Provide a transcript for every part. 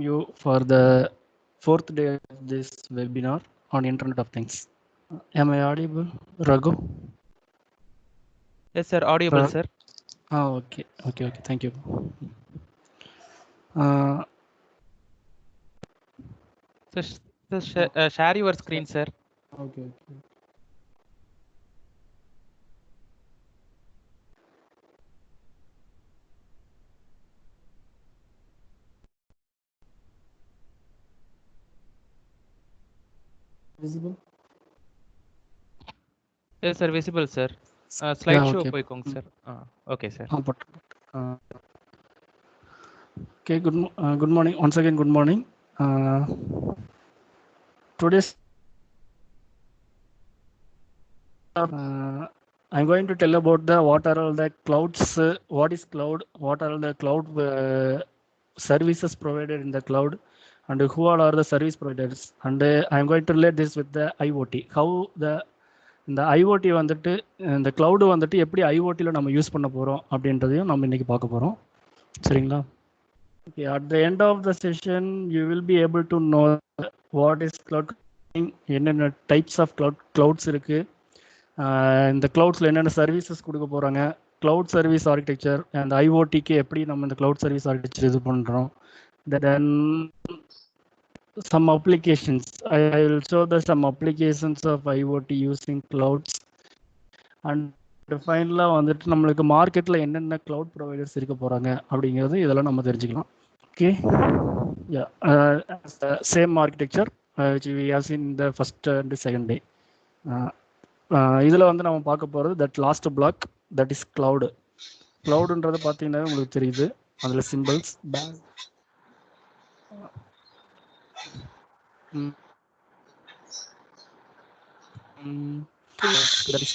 you for the fourth day of this webinar on Internet of Things. Am I audible, Raghu? Yes, sir. Audible, sir. Okay. Thank you. Uh, So, share your screen, sir. okay. Visible? Yes, sir. Visible, sir. Slideshow Okay. போய்க்கோங்க, sir. Okay, sir. Okay. Good morning. Once again, good morning. Today's I'm going to tell about what are all the clouds, what is cloud, what are the cloud services provided in the cloud, and who all are the service providers. And I'm going to relate this with the IoT. How இந்த IoT வந்துட்டு இந்த cloud வந்துட்டு எப்படி ஐஓடியில் நம்ம use பண்ண போகிறோம் அப்படின்றதையும் நம்ம இன்றைக்கி பார்க்க போகிறோம். சரிங்களா? Okay, at the end of the session you will be able to know what is cloud, என்னென்ன டைப்ஸ் ஆஃப் க்ளவுட்ஸ் இருக்குது, இந்த க்ளவுட்ஸில் என்னென்ன சர்வீசஸ் கொடுக்க போகிறாங்க, க்ளவுட் சர்வீஸ் ஆர்கிடெக்சர், அந்த ஐஓடிக்கு எப்படி நம்ம இந்த க்ளவுட் சர்வீஸ் ஆர்கிடெக்சர் இது பண்ணுறோம். தென் some applications. I will show some applications of IoT using clouds. And ஃபைனலாக வந்துட்டு நம்மளுக்கு மார்க்கெட்டில் என்னென்ன க்ளவுட் ப்ரொவைடர்ஸ் இருக்க போகிறாங்க அப்படிங்கிறது இதெல்லாம் நம்ம தெரிஞ்சுக்கலாம். Okay, same architecture which we have seen in the first and second day. இதில் வந்து நம்ம பார்க்க போகிறது that last block, that is cloud. க்ளவுடுன்றது பார்த்தீங்கன்னா உங்களுக்கு தெரியுது, அதில் symbols that is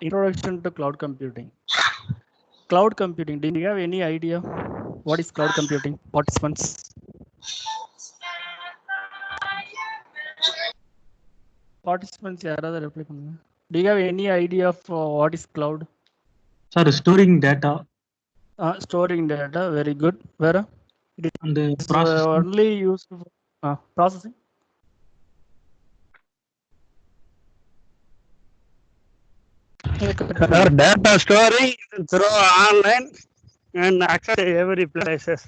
introduction to cloud computing. Cloud computing, do you have any idea what is cloud computing, participants? யாராவது reply பண்ணுங்க. Do you have any idea of what is cloud? Sir, storing data. Storing data, very good. Where it is and processing. Only used for processing. Data storing through online and access every places.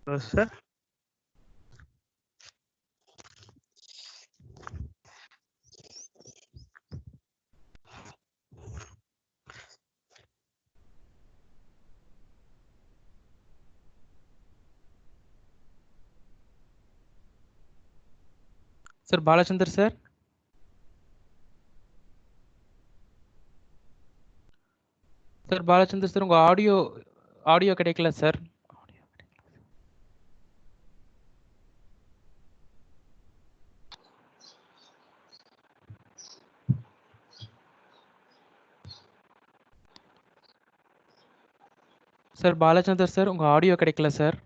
Yes, sir. Sir, Balachandar, sir. Sir, Balachandar, sir, உங்க audio கிடைக்கல sir. Sir Balachander sir, உங்க audio கிடைக்கல sir.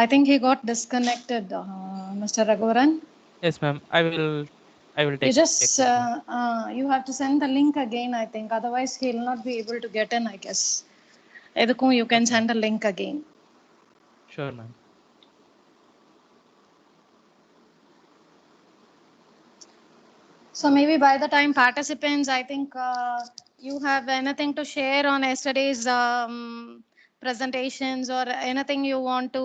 I think he got disconnected, Mr. Raghuvaran. Yes, ma'am. I will take. You just you have to send the link again, I think. Otherwise, he'll not be able to get in, I guess. Edukkum you can send a link again. Sure, ma'am. So maybe by the time participants, I think you have anything to share on yesterday's presentations or anything you want to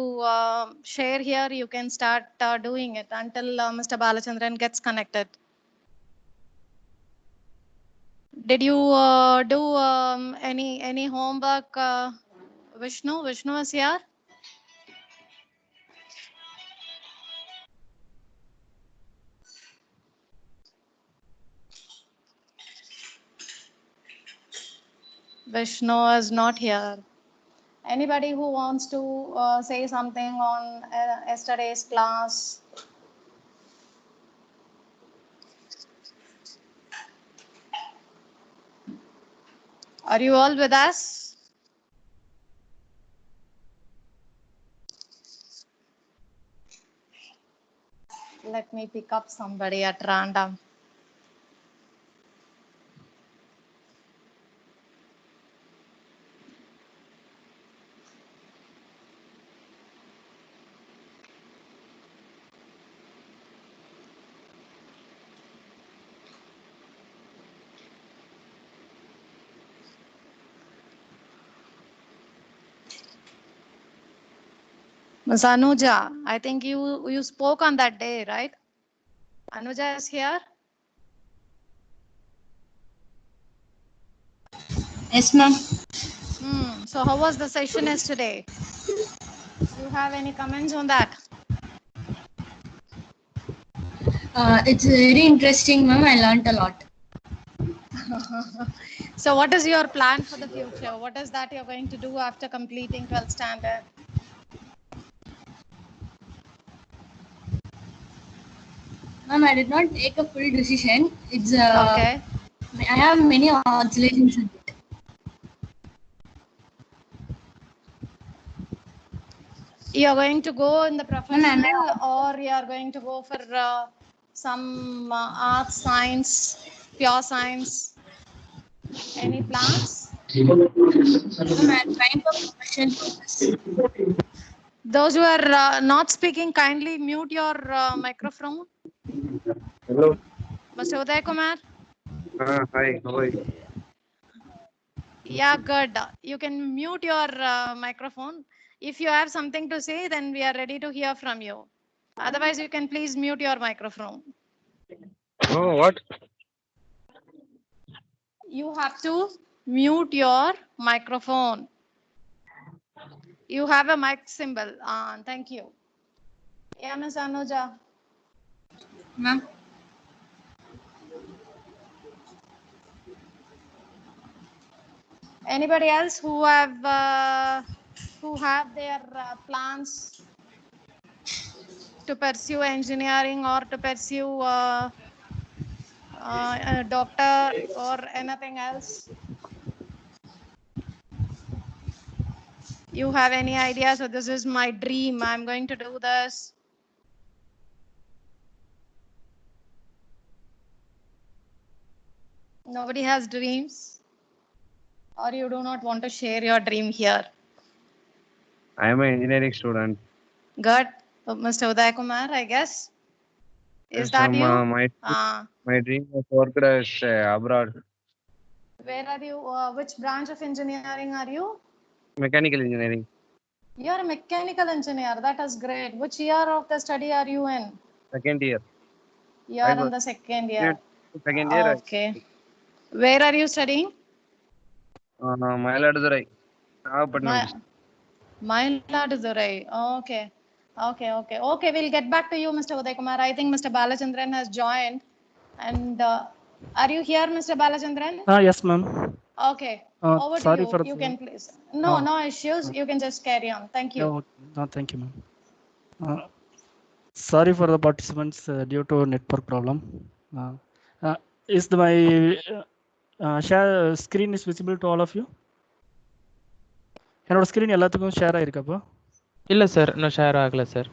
share here, you can start doing it until Mr. Balachandran gets connected. Did you do any homework, Vishnu? Vishnu is here. Vishnu is not here. Anybody who wants to say something on yesterday's class? Are you all with us? Let me pick up somebody at random. Ms. Anuja, I think you spoke on that day, right? Anuja is here. Yes, ma'am. So how was the session yesterday? You have any comments on that? It's very interesting, ma'am. I learned a lot. So what is your plan for the future? What is that you're going to do after completing 12th standard? Ma'am, I did not take a full decision. It's Okay. I have many oscillations in it. You're going to go in the Ma'am, professional or you're going to go for some arts, science, pure science? Any plans? Ma'am, I'm trying for professional purpose. Those who are not speaking, kindly mute your microphone. Hello. Mr. Uday Kumar? Hi. How are you? Yeah, good. You can mute your microphone. If you have something to say, then we are ready to hear from you. Otherwise, you can please mute your microphone. Oh, what? You have to mute your microphone. You have a mic symbol on. Thank you. Yeah, Ms. Anuja. Ma'am. Anybody else who have their plans to pursue engineering or to pursue a doctor or anything else? You have any idea? So this is my dream. I'm going to do this. Nobody has dreams? Or you do not want to share your dream here? I am an engineering student. Good. Mr. Uday Kumar, I guess. Is that you? My dream was worked as abroad. Where are you? Which branch of engineering are you? Mechanical engineering. You are a mechanical engineer. That is great. Which year of the study are you in? Second year. You are in the second year. Second year. Okay. Where are you studying? Mayiladuthurai. Mayiladuthurai. Okay. Okay. We'll get back to you, Mr. Uday Kumar. I think Mr. Balachandran has joined. And are you here, Mr. Balachandran? Yes, ma'am. Okay. Over Sorry to for you. You can please. No issues. You can just carry on. Thank you. No, thank you, ma'am. Sorry for the participants due to network problem. Is my share screen is visible to all of you? என்னோட screen எல்லாத்துக்கும் share ஆயிருக்கப்போ? இல்ல sir, இன்னும் share ஆகல sir.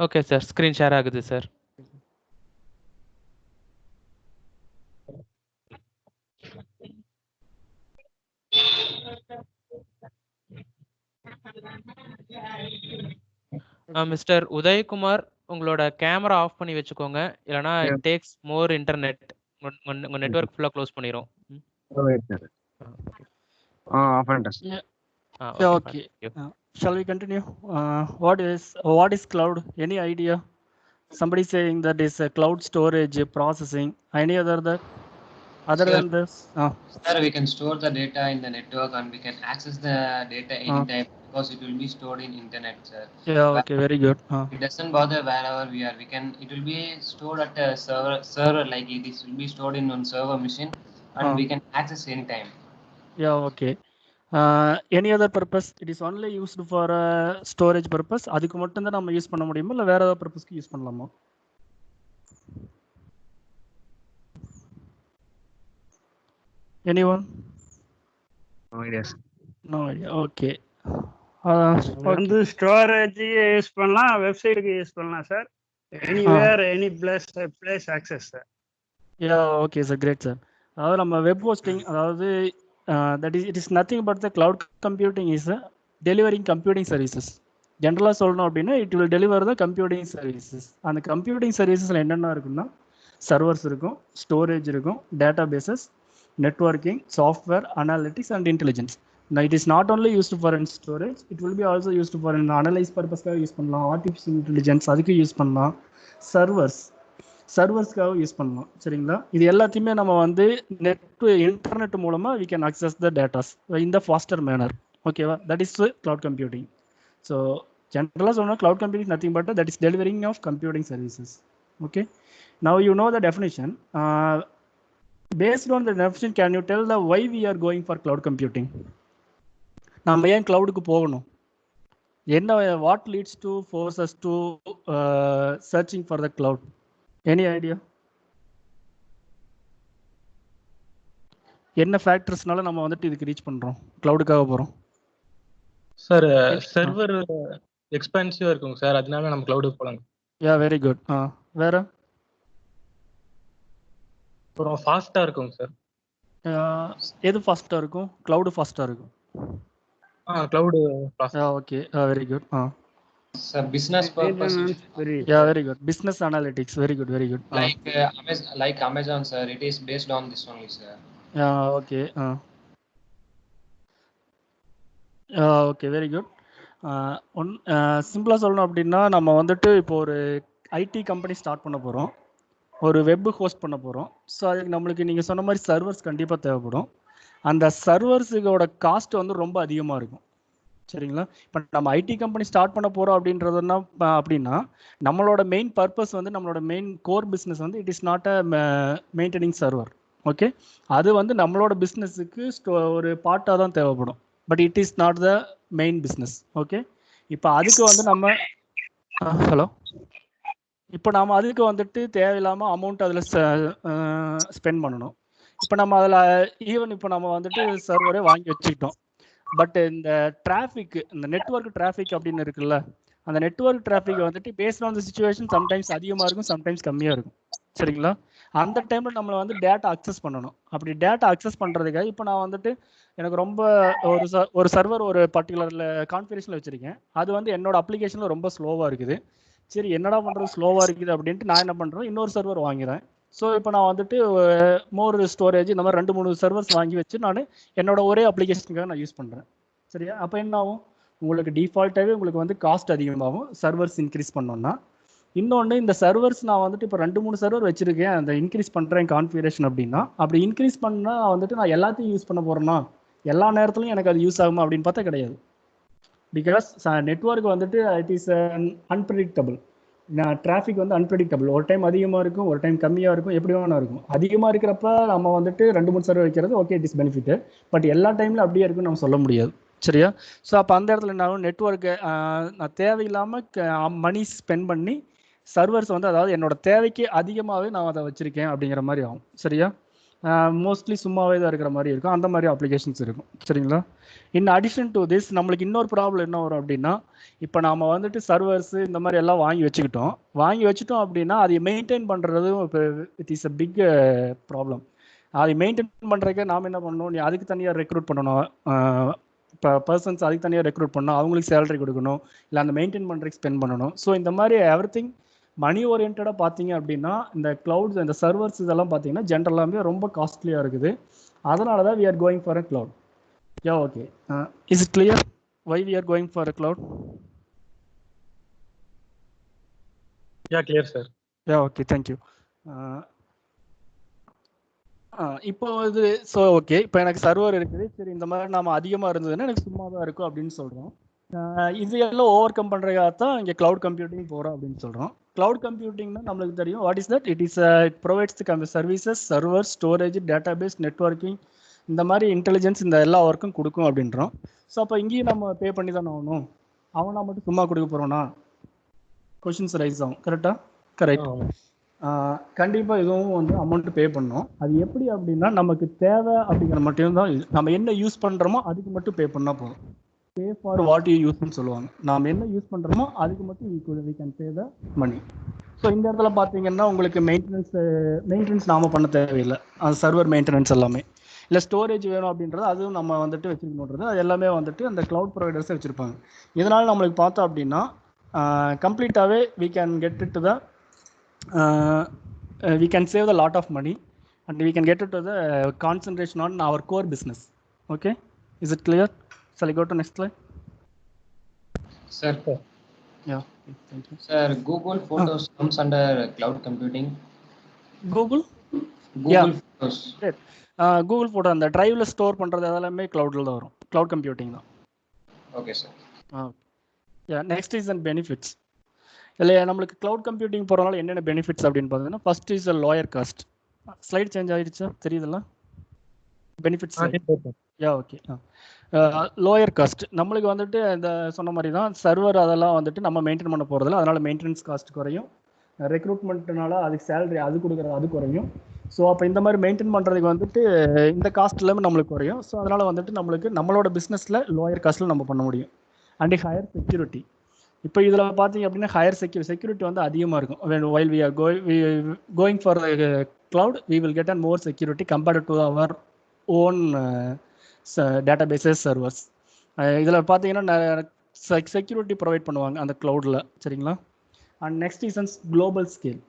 Okay sir, screen share ஆகுது sir. Mister Udhayakumar, உங்களோட camera off பண்ணி வச்சுக்கோங்க. இல்லனா இட் டேக்ஸ் மோர் இன்டர்நெட். உங்க நெட்வொர்க் ஃபுல்லா close பண்ணிரும். Off and test. Okay. Shall we continue? What is cloud? Any idea? Somebody saying that is a cloud storage processing. Any other that? Other Sir, than this, sir, we can store the data in the network and we can access the data anytime because it will be stored in internet, sir. yeah, okay, very good. It doesn't bother wherever we are. It will be stored at a server like it is will be stored in one server machine and we can access anytime. Yeah, okay. Any other purpose? It is only used for storage purpose. அதுக்கு மட்டும் தான் நம்ம use பண்ண முடியுமா இல்ல வேற ஏதாவது பர்பஸ்க்கு யூஸ் பண்ணலாமா? Anyone? No ideas. No idea. Okay. வந்து ஸ்டோரேஜ் யூஸ் பண்ணலாம், வெப்சைட்டுக்கு யூஸ் பண்ணலாம் sir. Anywhere any place access sir. Yeah, okay sir, great sir. அதாவது நம்ம வெப் ஹோஸ்டிங், அதாவது it is nothing but the cloud computing is delivering computing services. ஜென்ரலாக சொல்லணும் அப்படின்னா it will deliver the computing services. அந்த computing servicesல என்னென்ன இருக்குன்னா servers இருக்கும், ஸ்டோரேஜ் இருக்கும், databases, networking, software, analytics and intelligence. Now it is not only used for in storage, it will be also used for in analyze purpose-காக use பண்ணலாம், artificial intelligence அதுக்கு use பண்ணலாம், சர்வர்ஸ்க்காக use பண்ணலாம். சரிங்களா? இது எல்லாத்தையுமே நம்ம வந்து இன்டர்நெட் மூலமா we can access the data in the faster manner. ஓகேவா? that is cloud computing. So ஜென்ரலாக சொன்னா cloud computing is nothing but that is delivering of computing services. Okay, now you know the definition. Based on the definition, can you tell the why we are going for cloud computing? நம்ம ஏன் cloudக்கு போகணும்? என்ன, what leads to force us to searching for the cloud? Any idea? என்ன ஃபேக்டர்ஸ்னால நம்ம வந்துட்டு இதுக்கு reach பண்றோம், cloudக்காக போறோம்? சார் சர்வர் எக்ஸ்பென்சிவா இருக்குங்க சார், அதனால நம்ம கிளவுடுக்கு போலாம். யா, வெரி குட். வேற? அப்புறம் ஃபாஸ்டா இருக்குங்க சார். எது ஃபாஸ்டா இருக்கும்? cloud ஃபாஸ்டா இருக்கும். Cloud fast. Yeah, okay, very good. Sir, business purpose. Yeah, very good. Business analytics, very good, very good. Like Amazon, sir, it is based on this only, sir. Yeah, okay. Okay, very good. சிம்பிளாக சொல்லணும் அப்படின்னா நம்ம வந்துட்டு இப்போ ஒரு IT company start பண்ண போகிறோம், ஒரு வெப் ஹோஸ்ட் பண்ண போகிறோம். ஸோ அதுக்கு நம்மளுக்கு நீங்கள் சொன்ன மாதிரி சர்வர்ஸ் கண்டிப்பாக தேவைப்படும். அந்த சர்வர்ஸுக்கோட காஸ்ட் வந்து ரொம்ப அதிகமாக இருக்கும். சரிங்களா? இப்போ நம்ம ஐடி கம்பெனி ஸ்டார்ட் பண்ண போகிறோம் அப்படின்றதுனா அப்படின்னா நம்மளோட மெயின் பர்பஸ் வந்து நம்மளோட மெயின் கோர் பிஸ்னஸ் வந்து it is not a maintaining server. Okay, அது வந்து நம்மளோட பிஸ்னஸுக்கு ஒரு பார்ட்டாக தான் தேவைப்படும். But it is not the main business. Okay, இப்போ அதுக்கு வந்து நம்ம இப்போ நாம் அதுக்கு வந்துட்டு தேவையில்லாமல் அமௌண்ட் அதில் ஸ்பெண்ட் பண்ணணும். இப்போ நம்ம அதில் இப்போ நம்ம வந்துட்டு சர்வரே வாங்கி வச்சுக்கிட்டோம். பட் இந்த டிராஃபிக், இந்த நெட்வொர்க் டிராஃபிக் அப்படின்னு இருக்குல்ல, அந்த நெட்வொர்க் டிராஃபிக் வந்துட்டு based on the situation sometimes அதிகமாக இருக்கும், சம்டைம்ஸ் கம்மியாக இருக்கும். சரிங்களா? அந்த டைமில் நம்மளை வந்து டேட்டா அக்சஸ் பண்ணணும். அப்படி டேட்டா அக்சஸ் பண்ணுறதுக்காக இப்போ நான் வந்துட்டு எனக்கு ரொம்ப ஒரு சர்வர் ஒரு பர்டிகுலரில் கான்ஃபிகரேஷனில் வச்சுருக்கேன். அது வந்து என்னோட அப்ளிகேஷனில் ரொம்ப ஸ்லோவாக இருக்குது. சரி, என்னடா பண்ணுறது, ஸ்லோவாக இருக்குது அப்படின்ட்டு நான் என்ன பண்ணுறேன், இன்னொரு சர்வர் வாங்கிறேன். ஸோ இப்போ நான் வந்துட்டு மோர் ஸ்டோரேஜ் இந்த மாதிரி 2-3 சர்வர்ஸ் வாங்கி வச்சு நான் என்னோட ஒரே அப்ளிகேஷனுக்காக நான் யூஸ் பண்ணுறேன். சரியா? அப்போ என்ன ஆகும், உங்களுக்கு டிஃபால்ட்டாகவே உங்களுக்கு வந்து காஸ்ட் அதிகமாகும் சர்வர்ஸ் இன்க்ரீஸ் பண்ணோன்னா. இன்னொன்று, இந்த சர்வர்ஸ் நான் வந்துட்டு இப்போ 2-3 சர்வர் வச்சுருக்கேன், அந்த இன்க்ரீஸ் பண்ணுறேன் கான்ஃபிகரேஷன் அப்படின்னா, அப்படி இன்க்ரீஸ் பண்ணால் வந்துட்டு நான் எல்லாத்தையும் யூஸ் பண்ண போகிறேன்னா எல்லா நேரத்துலையும் எனக்கு அது யூஸ் ஆகுமா அப்படின்னு பார்த்தா கிடையாது. பிகாஸ் நெட்வொர்க் வந்துட்டு இட் இஸ் அன்பிரடிக்டபிள். டிராஃபிக் வந்து அன்பிரடிக்டபிள். ஒரு டைம் அதிகமாக இருக்கும், ஒரு டைம் கம்மியாக இருக்கும், எப்படி வேணா இருக்கும். அதிகமாக இருக்கிறப்ப நம்ம வந்துட்டு 2-3 சர்வர் வைக்கிறது okay, it is benefit. But எல்லா டைமில் அப்படியே இருக்குன்னு நம்ம சொல்ல முடியாது. சரியா? ஸோ அப்போ அந்த இடத்துல என்ன ஆகும், நெட்வொர்க்கு நான் தேவையில்லாமல் மணி ஸ்பெண்ட் பண்ணி சர்வர்ஸ் வந்து, அதாவது என்னோட தேவைக்கு அதிகமாகவே நான் அதை வச்சுருக்கேன் அப்படிங்கிற மாதிரி ஆகும். சரியா? மோஸ்ட்லி சும்மாவே தான் இருக்கிற மாதிரி இருக்கும், அந்த மாதிரி அப்ளிகேஷன்ஸ் இருக்கும். சரிங்களா? இன் அடிஷன் டு திஸ் நம்மளுக்கு இன்னொரு ப்ராப்ளம் என்ன வரும் அப்படின்னா, இப்போ நாம் வந்துட்டு சர்வர்ஸு இந்த மாதிரி எல்லாம் வாங்கி வச்சுட்டோம் அப்படின்னா அதை மெயின்டைன் பண்ணுறது it is a big problem. அதை மெயின்டைன் பண்ணுறதுக்கு நாம் என்ன பண்ணணும், நீ அதுக்கு தனியாக ரெக்ரூட் பண்ணணும். இப்போ பர்சன்ஸ் அதுக்கு தனியாக ரெக்ரூட் பண்ணணும், அவங்களுக்கு சேலரி கொடுக்கணும், இல்லை அந்த மெயின்டைன் பண்ணுறதுக்கு ஸ்பெண்ட் பண்ணணும். ஸோ இந்த மாதிரி எவ்ரிதிங் மணி ஓரியன்டாக பார்த்தீங்க அப்படின்னா இந்த கிளவுட்ஸ், இந்த சர்வர்ஸ் இதெல்லாம் பார்த்தீங்கன்னா ஜென்ரலாகவே ரொம்ப காஸ்ட்லியாக இருக்குது. அதனால தான் we are going for a cloud. Yeah, okay. Is it clear why we are going for a cloud? Yeah, clear sir. Yeah, okay, thank you. இப்போ இது ஸோ ஓகே, இப்போ எனக்கு சர்வர் இருக்குது, சரி இந்த மாதிரி நாம அதிகமாக இருந்ததுன்னா எனக்கு சும்மா தான் இருக்கும் அப்படின்னு சொல்கிறோம். இது எல்லாம் ஓவர் கம் பண்ணுறதுக்காக தான் இங்கே க்ளவுட் கம்ப்யூட்டிங் போகிறோம் அப்படின்னு சொல்கிறோம். க்ளவுட் கம்ப்யூட்டிங்னா நம்மளுக்கு தெரியும் what is that. It provides the services, server, storage, database, networking, இந்த மாதிரி இன்டெலிஜென்ஸ் இந்த எல்லா ஒர்க்கும் கொடுக்கும் அப்படின்றோம். ஸோ அப்போ இங்கேயும் நம்ம பே பண்ணி தானே ஆகணும். அவனா மட்டும் சும்மா கொடுக்க போகிறோன்னா கொஷின்ஸ் ரைஸ் ஆகும். கரெக்டாக? கரெக்ட். கண்டிப்பாக இதுவும் வந்து அமௌண்ட் பே பண்ணோம். அது எப்படி அப்படின்னா நமக்கு தேவை அப்படிங்கிற மட்டும்தான், நம்ம என்ன யூஸ் பண்ணுறோமோ அதுக்கு மட்டும் பே பண்ணால் போதும். பே ஃபார் வாட் யூ யூஸ்ன்னு சொல்லுவாங்க. நாம் என்ன யூஸ் பண்ணுறோமோ அதுக்கு மட்டும் we can pay the money. So இந்த இடத்துல பார்த்தீங்கன்னா உங்களுக்கு மெயின்டெனன்ஸ் நாம பண்ண தேவையில்லை. அது சர்வர் மெயின்டெனன்ஸ் எல்லாமே. இல்லை ஸ்டோரேஜ் வேணும் அப்படின்றது அதுவும் நம்ம வந்துட்டு வச்சுக்கணுன்றது அது எல்லாமே வந்துட்டு அந்த க்ளவுட் ப்ரொவைடர்ஸை வச்சுருப்பாங்க. இதனால் நம்மளுக்கு பார்த்தோம் அப்படின்னா கம்ப்ளீட்டாகவே we can get it to the we can save a lot of money and we can get it to the concentration on our core business. Okay, is it clear? Shall I go to next slide? Sir. Yeah, thank you. Sir, Google Photos comes under cloud computing. Google Yeah. Photos. Right. Google Photo அந்த டிரைவ்ல store பண்றது அதெல்லாமே cloudல தான் வரும். Cloud computing தான். Okay sir. Yeah, next is the benefits. இல்லை நம்மளுக்கு cloud computing போகிறதுனால என்னென்ன பெனிஃபிட்ஸ் அப்படின்னு பார்த்தீங்கன்னா first is a lower cost. Slide change ஆகிடுச்சா தெரியுதுல்ல? Benefits. Yeah okay. Lower cost நம்மளுக்கு வந்துட்டு இந்த சொன்ன மாதிரி தான் சர்வர் அதெல்லாம் வந்துட்டு நம்ம மெயின்டைன் பண்ண போகிறதில்ல, அதனால் மெயின்டெனன்ஸ் காஸ்ட் குறையும். ரெக்ரூட்மெண்ட்னால அதுக்கு சேலரி அது கொடுக்குறது அது குறையும். ஸோ அப்போ இந்த மாதிரி மெயின்டைன் பண்ணுறதுக்கு வந்துட்டு இந்த காஸ்ட் எல்லாமே நம்மளுக்கு குறையும். ஸோ அதனால் வந்துட்டு நம்மளுக்கு நம்மளோட பிஸ்னஸில் லோயர் காஸ்ட்டில் நம்ம பண்ண முடியும். And higher security. இப்போ இதில் பார்த்தீங்க அப்படின்னா ஹையர் செக்யூரிட்டி வந்து அதிகமாக இருக்கும். while we are going for cloud we will get a more security compared to our own databases servers. இதில் பார்த்தீங்கன்னா செக்யூரிட்டி ப்ரொவைட் பண்ணுவாங்க அந்த க்ளவுடில். சரிங்களா? And next is global scale.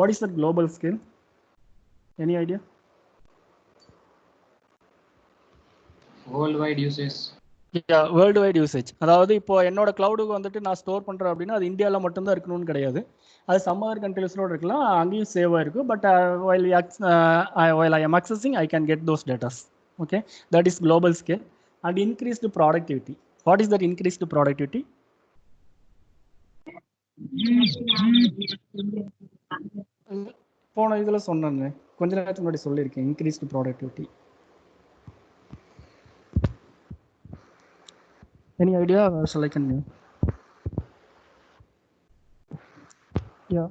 What is that global scale? Any idea? Worldwide usage. World wide usage. அதாவது இப்போ என்னோட க்ளவுடுக்கு வந்துட்டு நான் ஸ்டோர் பண்ணுறேன் அப்படின்னா அது இந்தியாவில் மட்டும்தான் இருக்கணும்னு கிடையாது. அது சம் அதர் கண்ட்ரீஸோட இருக்கலாம், அங்கேயும் சேவ் ஆகிருக்கும். But while I am accessing I can get those data. Okay, that is global scale. And increased productivity. What is that increased productivity? போன இதில் சொன்னேங்க, கொஞ்ச நேரத்துக்கு முன்னாடி சொல்லியிருக்கேன் increased productivity. Any idea or shall I continue? Yeah.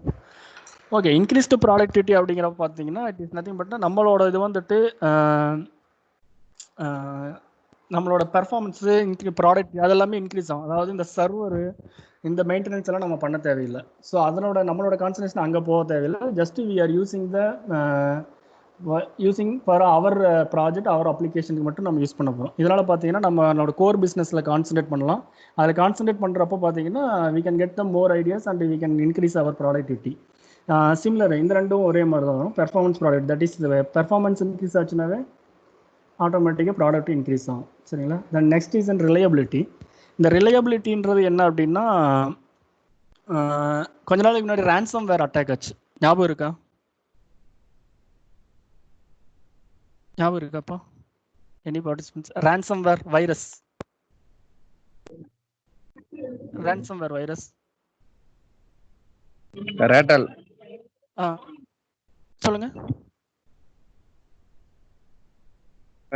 Okay, increased productivity அப்படிங்கிறப்ப பார்த்தீங்கன்னா it is nothing but நம்மளோட இது வந்துட்டு நம்மளோட பெர்ஃபார்மன்ஸு ப்ராடக்ட் அதெல்லாமே இன்க்ரீஸ் ஆகும். அதாவது இந்த சர்வரு இந்த மெயின்டெனன்ஸ் எல்லாம் நம்ம பண்ண தேவையில்லை. ஸோ நம்மளோட கான்சன்ட்ரேஷன் அங்கே போக தேவையில்லை. Just we are using for our project our அப்ளிகேஷனுக்கு மட்டும் நம்ம யூஸ் பண்ண போகிறோம். இதனால் பார்த்தீங்கன்னா நம்மளோட கோர் பிஸ்னஸில் கான்சன்ட்ரேட் பண்ணலாம். அதில் கான்சன்ட்ரேட் பண்ணுறப்போ பார்த்தீங்கன்னா we can get the more ideas and we can increase our productivity. Similar இந்த ரெண்டும் ஒரே மாதிரி தான் வரும். Performance product that is performance increase ஆச்சுனாவே ஆட்டோமேட்டிக்காக ப்ராடக்ட் இன்க்ரீஸ் ஆகும். சரிங்களா? Then next is and reliability. இந்த ரிலையபிலிட்டின்றது என்ன அப்படின்னா கொஞ்ச நாளைக்கு முன்னாடி ரேன்சம் வேர் அட்டாக் ஆச்சு. ஞாபகம் இருக்கா? ஞாபகம் இருக்காப்பா? Any participants? ransomware virus. ransomware virus rattle. சொல்லுங்க.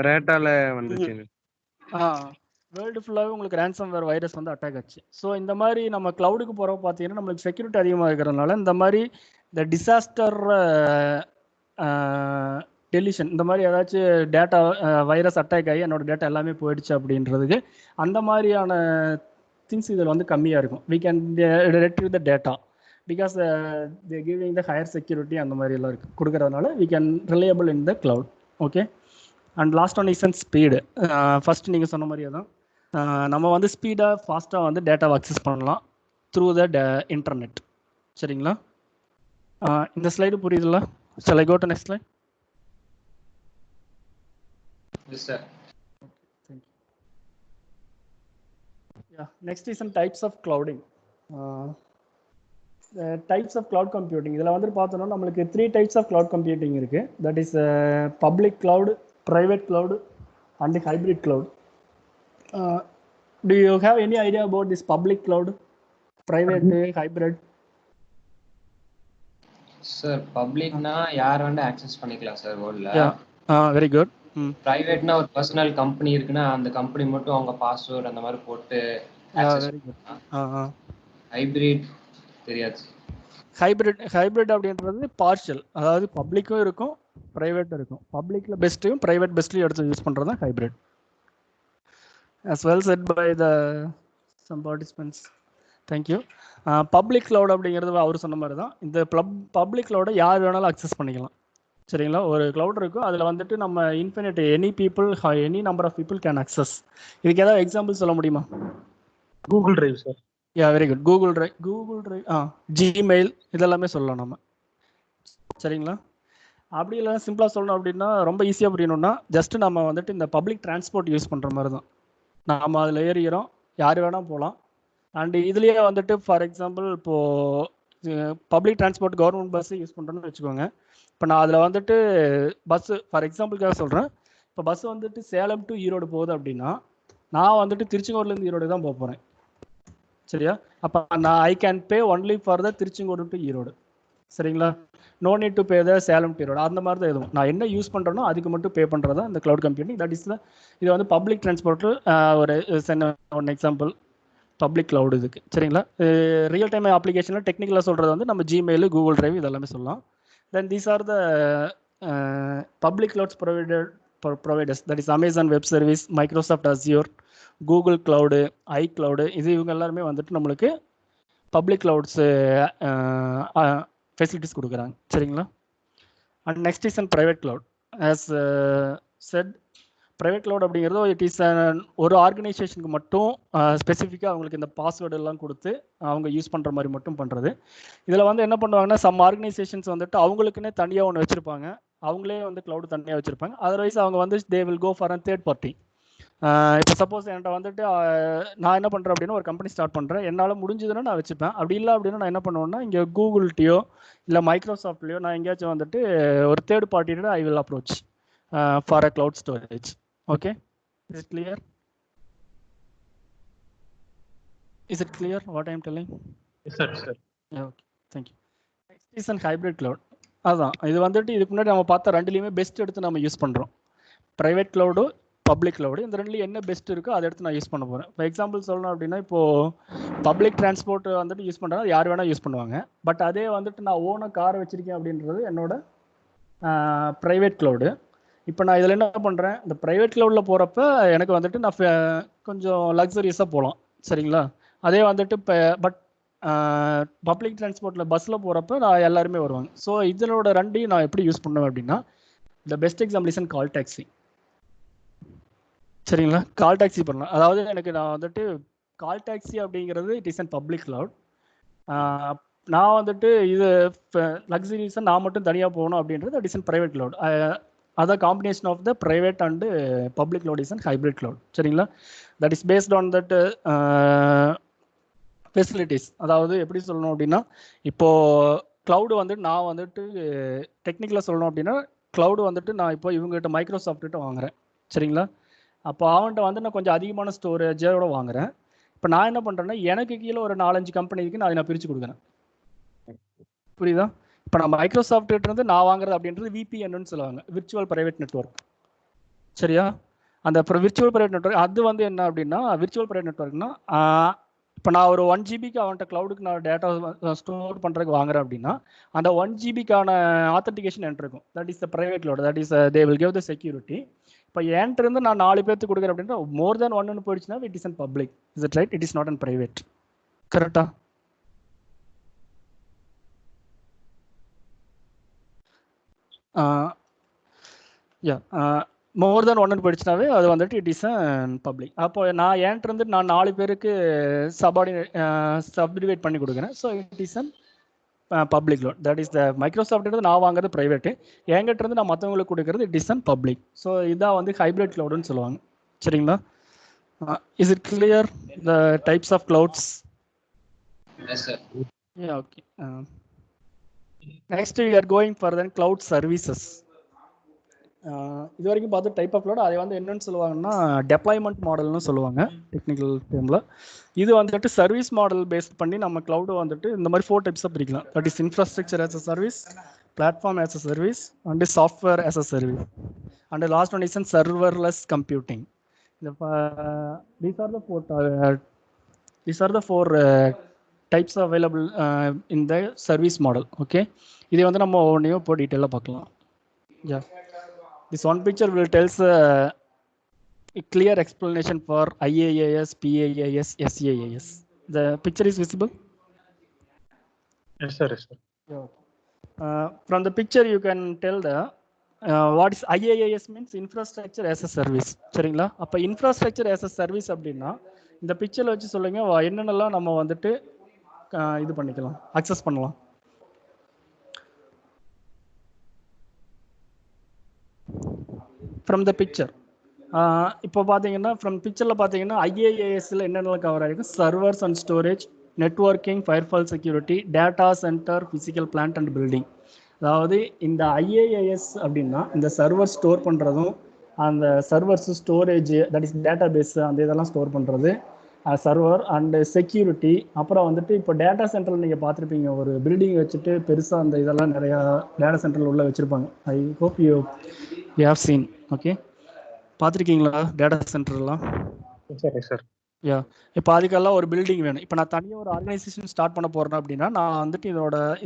ரேட்டால வந்துச்சு. வேர்ல்டு ஃபுல்லாகவே உங்களுக்கு ransomware வைரஸ் வந்து அட்டாக் ஆச்சு. ஸோ இந்த மாதிரி நம்ம க்ளவுடுக்கு போகிறப்ப பார்த்தீங்கன்னா நம்மளுக்கு செக்யூரிட்டி அதிகமாக இருக்கிறதுனால இந்த மாதிரி இந்த டிசாஸ்டர் டெலிஷன் இந்த மாதிரி ஏதாச்சும் டேட்டா வைரஸ் அட்டாக் ஆகி என்னோட டேட்டா எல்லாமே போயிடுச்சு அப்படின்றதுக்கு அந்த மாதிரியான திங்ஸ் இதில் வந்து கம்மியாக இருக்கும். we can retrieve the data because they giving the higher security அந்த மாதிரி எல்லாம் இருக்கு கொடுக்கறதுனால we can reliable in the cloud. Okay, and last one is speed. First நீங்கள் சொன்ன மாதிரியே தான் நம்ம வந்து ஸ்பீடாக ஃபாஸ்ட்டாக வந்து டேட்டாவை அக்சஸ் பண்ணலாம் த்ரூ த இன்டர்நெட். சரிங்களா? இந்த slide புரியுதுல்ல? shall I go to next slide? Yes sir. Thank you. Yeah, next is some types of clouding. Types of cloud computing. இதில் வந்துட்டு பார்த்தோம்னா நம்மளுக்கு 3 டைப்ஸ் ஆஃப் கிளவுட் கம்ப்யூட்டிங் இருக்குது. That is public cloud, private cloud and hybrid cloud. Do you have any idea about this public cloud, private, hybrid? Sir பப்ளிக்னா யார் வேணா access பண்ணிக்கலாம் sir வேர்ல்ட்ல. Very good. பிரைவேட்னா ஒரு பர்சனல் கம்பெனி இருக்குன்னா அந்த கம்பெனி மட்டும் அவங்க பாஸ்வேர்ட் அந்த மாதிரி போட்டு ஆக்சஸ் பண்ணலாம். ஹைபிரிட் தெரியாது. ஹைபிரிட் அப்படின்றது பார்ஷியல், அதாவது பப்ளிக்கும் இருக்கும் ப்ரைவேட்டும் இருக்கும். பப்ளிக்ல பெஸ்ட்டையும் ப்ரைவேட் பெஸ்ட்லையும் எடுத்து யூஸ் பண்ணுறது தான் hybrid. As well said by some participants. Thank you. Public cloud அப்படிங்கிறது அவர் சொன்ன மாதிரி தான். இந்த பப்ளிக் cloud யார் வேணாலும் அக்சஸ் பண்ணிக்கலாம். சரிங்களா? ஒரு cloud இருக்கும், அதில் வந்துட்டு நம்ம infinite any number of people can access. இதுக்கு ஏதாவது எக்ஸாம்பிள் சொல்ல முடியுமா? Google drive sir. Very good. Google drive, Gmail இதெல்லாமே சொல்லலாம் நம்ம. சரிங்களா? அப்படி இல்லை சிம்பிளாக சொல்லணும் அப்படின்னா, ரொம்ப ஈஸியாக புரியணும்னா ஜஸ்ட் நம்ம வந்துட்டு இந்த பப்ளிக் டிரான்ஸ்போர்ட் யூஸ் பண்ணுற மாதிரி தான். நாம் அதில் ஏறிக்கிறோம், யார் வேணால் போகலாம். அண்டு இதுலேயே வந்துட்டு ஃபார் எக்ஸாம்பிள் இப்போது public transport government bus use பண்ணுறோன்னு வச்சுக்கோங்க. இப்போ நான் அதில் வந்துட்டு பஸ்ஸு ஃபார் எக்ஸாம்பிளுக்காக சொல்கிறேன். இப்போ பஸ் வந்துட்டு சேலம் டு ஈரோடு போகுது அப்படின்னா நான் வந்துட்டு திருச்செங்கோடுலேருந்து ஈரோடு தான் போக போகிறேன். சரியா? அப்போ நான் I can pay only for the Tiruchengode to Erode. சரிங்களா? No need to pay the Salem to Erode. அந்த மாதிரி தான் எதுவும் நான் என்ன யூஸ் பண்ணுறேனோ அதுக்கு மட்டும் பே பண்ணுறது தான் இந்த க்ளவுட் கம்ப்யூட்டிங். தட் இஸ் இது வந்து பப்ளிக் டிரான்ஸ்போர்ட்டு ஒரு ஒன் எக்ஸாம்பிள் பப்ளிக் க்ளவுட் இதுக்கு. சரிங்களா? ரியல் டைம் அப்ளிகேஷனில் டெக்னிக்கலாக சொல்கிறது வந்து நம்ம ஜிமெயில், கூகுள் டிரைவ் இதெல்லாமே சொல்லலாம். Then these are the public clouds providers. That is Amazon web service, Microsoft Azure, Google cloud, iCloud. இவங்க எல்லாருமே வந்துட்டு நம்மளுக்கு பப்ளிக் க்ளவுட்ஸு ஃபெசிலிட்டிஸ் கொடுக்குறாங்க. சரிங்களா? And next is and private cloud. As said, private cloud அப்படிங்கிறது it is ஒரு ஆர்கனைசேஷனுக்கு மட்டும் ஸ்பெசிஃபிக்காக அவங்களுக்கு இந்த பாஸ்வேர்டு எல்லாம் கொடுத்து அவங்க யூஸ் பண்ணுற மாதிரி மட்டும் பண்ணுறது. இதில் வந்து என்ன பண்ணுவாங்கன்னா, சம் ஆர்கனைசேஷன்ஸ் வந்துட்டு அவங்களுக்குன்னே தனியாக ஒன்று வச்சுருப்பாங்க, அவங்களே வந்து க்ளவுட் தனியாக வச்சுருப்பாங்க. அதர்வைஸ் அவங்க வந்து they will go for a third party. இப்போ சப்போஸ் என்கிட்ட வந்துட்டு நான் என்ன பண்ணுறேன் அப்படின்னா, ஒரு கம்பெனி ஸ்டார்ட் பண்ணுறேன், என்னால் முடிஞ்சதுன்னா நான் வச்சுப்பேன். அப்படி இல்லை அப்படின்னா நான் என்ன பண்ணுவேன்னா, இங்கே கூகுள்கிட்டயோ இல்லை மைக்ரோசாஃப்ட்லையோ நான் எங்கேயாச்சும் வந்துட்டு ஒரு தேர்ட் பார்ட்டியோட I will approach for a cloud storage. Okay, is it clear? Is it clear what I am telling? Yes sir. Yeah, okay, thank you. Next is an hybrid cloud. அதான் இது வந்துட்டு இதுக்கு முன்னாடி நம்ம பார்த்த ரெண்டுலேயுமே பெஸ்ட் எடுத்து நம்ம யூஸ் பண்ணுறோம். ப்ரைவேட் க்ளவுடு, பப்ளிக் க்ளவுடு, இந்த ரெண்டுலேயும் என்ன பெஸ்ட் இருக்கோ அதை எடுத்து நான் யூஸ் பண்ண போகிறேன். இப்போ எக்ஸாம்பிள் சொல்லணும் அப்படின்னா, இப்போது பப்ளிக் டிரான்ஸ்போர்ட் வந்துட்டு யூஸ் பண்ணுறாங்க, யார் வேணால் யூஸ் பண்ணுவாங்க. பட் அதே வந்துட்டு நான் ஓனாக கார் வச்சுருக்கேன் அப்படின்றது என்னோட ப்ரைவேட் க்ளவுடு. இப்போ நான் இதில் என்ன பண்ணுறேன், இந்த ப்ரைவேட் க்ளவுடில் போகிறப்ப எனக்கு வந்துட்டு நான் கொஞ்சம் லக்ஸரியஸாக போகலாம். சரிங்களா? அதே வந்துட்டு இப்போ பப்ளிக் டிரான்ஸ்போர்ட்டில் பஸ்ஸில் போகிறப்ப நான் எல்லாருமே வருவாங்க. ஸோ இதனோட ரெண்டையும் நான் எப்படி யூஸ் பண்ணுவேன் அப்படின்னா, the best example is call taxi. சரிங்களா? கால் டாக்ஸி பண்ணலாம். அதாவது எனக்கு நான் வந்துட்டு கால் டாக்ஸி அப்படிங்கிறது it is an public cloud. நான் வந்துட்டு இது லக்ஸரியஸாக நான் மட்டும் தனியாக போகணும் அப்படின்றது it is an private cloud. அதான் combination of the private and public cloud is and hybrid cloud. சரிங்களா? That is based on that facilities. அதாவது எப்படி சொல்லணும் அப்படின்னா, இப்போது க்ளவுடு வந்துட்டு நான் வந்துட்டு டெக்னிக்கலாக சொல்லணும் அப்படின்னா, க்ளவுடு வந்துட்டு நான் இப்போ இவங்ககிட்ட மைக்ரோசாஃப்ட்கிட்ட வாங்குறேன். சரிங்களா? அப்போ அவன்கிட்ட வந்து நான் கொஞ்சம் அதிகமான ஸ்டோரேஜோட வாங்குறேன். இப்போ நான் என்ன பண்ணுறேன்னா, எனக்கு கீழே ஒரு 4-5 கம்பெனி இருக்குது, நான் அதை நான் பிரித்து கொடுக்குறேன். புரியுதா? இப்போ நான் மைக்ரோசாஃப்ட் இருந்து நான் வாங்குறது அப்படின்றது விபிஎன்னு சொல்லுவாங்க, விர்ச்சுவல் பிரைவேட் நெட்வொர்க். சரியா? அந்த விர்ச்சுவல் பிரைவேட் நெட்வொர்க் அது வந்து என்ன அப்படின்னா, விர்ச்சுவல் பிரைவேட் நெட்வொர்க்னா இப்போ நான் ஒரு 1 ஜிபிக்கு அவன்கிட்ட க்ளவுடுக்கு நான் டேட்டா ஸ்டோர் பண்ணுறதுக்கு வாங்குறேன் அப்படின்னா, அந்த 1 ஜிபிக்கான ஆத்தன்டிகேஷன் என்கிட்ட இருக்கும். That is the private cloud. That is they will give the security. இப்போ என்கிட்ட இருந்து நான் 4 பேருக்கு கொடுக்குறேன் அப்படின்னா, மோர் தேன் 1 போயிடுச்சுன்னா it is an public. Is it right? It is not an private. கரெக்டா? மோர் தென் 1 போயிடுச்சுனாவே அது வந்துட்டு இட் இஸ் அன் பப்ளிக். அப்போ நான் என்கிட்ட இருந்து நான் 4 பேருக்கு சப்டிவைட் பண்ணி கொடுக்குறேன். So it is an public cloud. That is the Microsoft நான் வாங்குறது ப்ரைவேட்டு, என்கிட்ட இருந்து நான் மற்றவங்களுக்கு கொடுக்குறது it is an public. So இதான் வந்து ஹைப்ரிட் க்ளவுடுன்னு சொல்லுவாங்க. சரிங்களா? Is it clear the types of clouds? Yes sir. Yeah, okay. Next we are going for then cloud services. இது வரைக்கும் பார்த்து டைப் ஆஃப் க்ளவுட் அதை வந்து என்னன்னு சொல்லுவாங்கன்னா டெப்ளாய்மெண்ட் மாடல்னு சொல்லுவாங்க டெக்னிக்கல் டேர்மில். இது வந்துட்டு சர்வீஸ் மாடல் பேஸ்ட் பண்ணி நம்ம க்ளவுடு வந்துட்டு இந்த மாதிரி 4 டைப்ஸாக பிரிக்கலாம். That is infrastructure as a service, platform as a service and software as a service and last one is an serverless computing. These are the four types available in the service model. Okay, இதை வந்து நம்ம ஒவ்வொன்றையும் இப்போ டீட்டெயிலாக பார்க்கலாம். Yeah, this one picture will tells a clear explanation for IaaS, PaaS, SaaS. The picture is visible? Yes sir, yes sir. From the picture you can tell the what is IaaS means infrastructure as a service. சரிங்களா? அப்போ infrastructure as a service அப்படின்னா இந்த பிக்சர்ல வச்சு சொல்லுங்க என்னென்னலாம் நம்ம வந்துட்டு இது பண்ணிக்கலாம், அக்சஸ் பண்ணலாம். ஃப்ரம் த பிக்சர் இப்போ பார்த்தீங்கன்னா ஃப்ரம் பிக்சரில் பார்த்தீங்கன்னா ஐஏஏஎஸ்ல என்னென்னலாம் கவர் ஆகிருக்கு? Servers and storage, networking, firewall security, data centre, physical plant and building. அதாவது இந்த ஐஏஏஎஸ் அப்படின்னா இந்த சர்வர் ஸ்டோர் பண்ணுறதும், அந்த servers storage that is database அந்த இதெல்லாம் ஸ்டோர் பண்ணுறது, சர்வர் அண்டு செக்யூரிட்டி. அப்புறம் வந்துட்டு இப்போ டேட்டா சென்டரில் நீங்கள் பார்த்துருப்பீங்க, ஒரு பில்டிங் வச்சுட்டு பெருசாக அந்த இதெல்லாம் நிறையா டேட்டா சென்டரில் உள்ள வச்சுருப்பாங்க. I hope you have scene. Okay, பார்த்துருக்கீங்களா டேட்டா சென்டர்லாம்? சரி சார். யா, இப்போ அதுக்கெல்லாம் ஒரு பில்டிங் வேணும். இப்போ நான் தனியாக ஒரு ஆர்கனைசேஷன் ஸ்டார்ட் பண்ண போகிறேன் அப்படின்னா நான் வந்துட்டு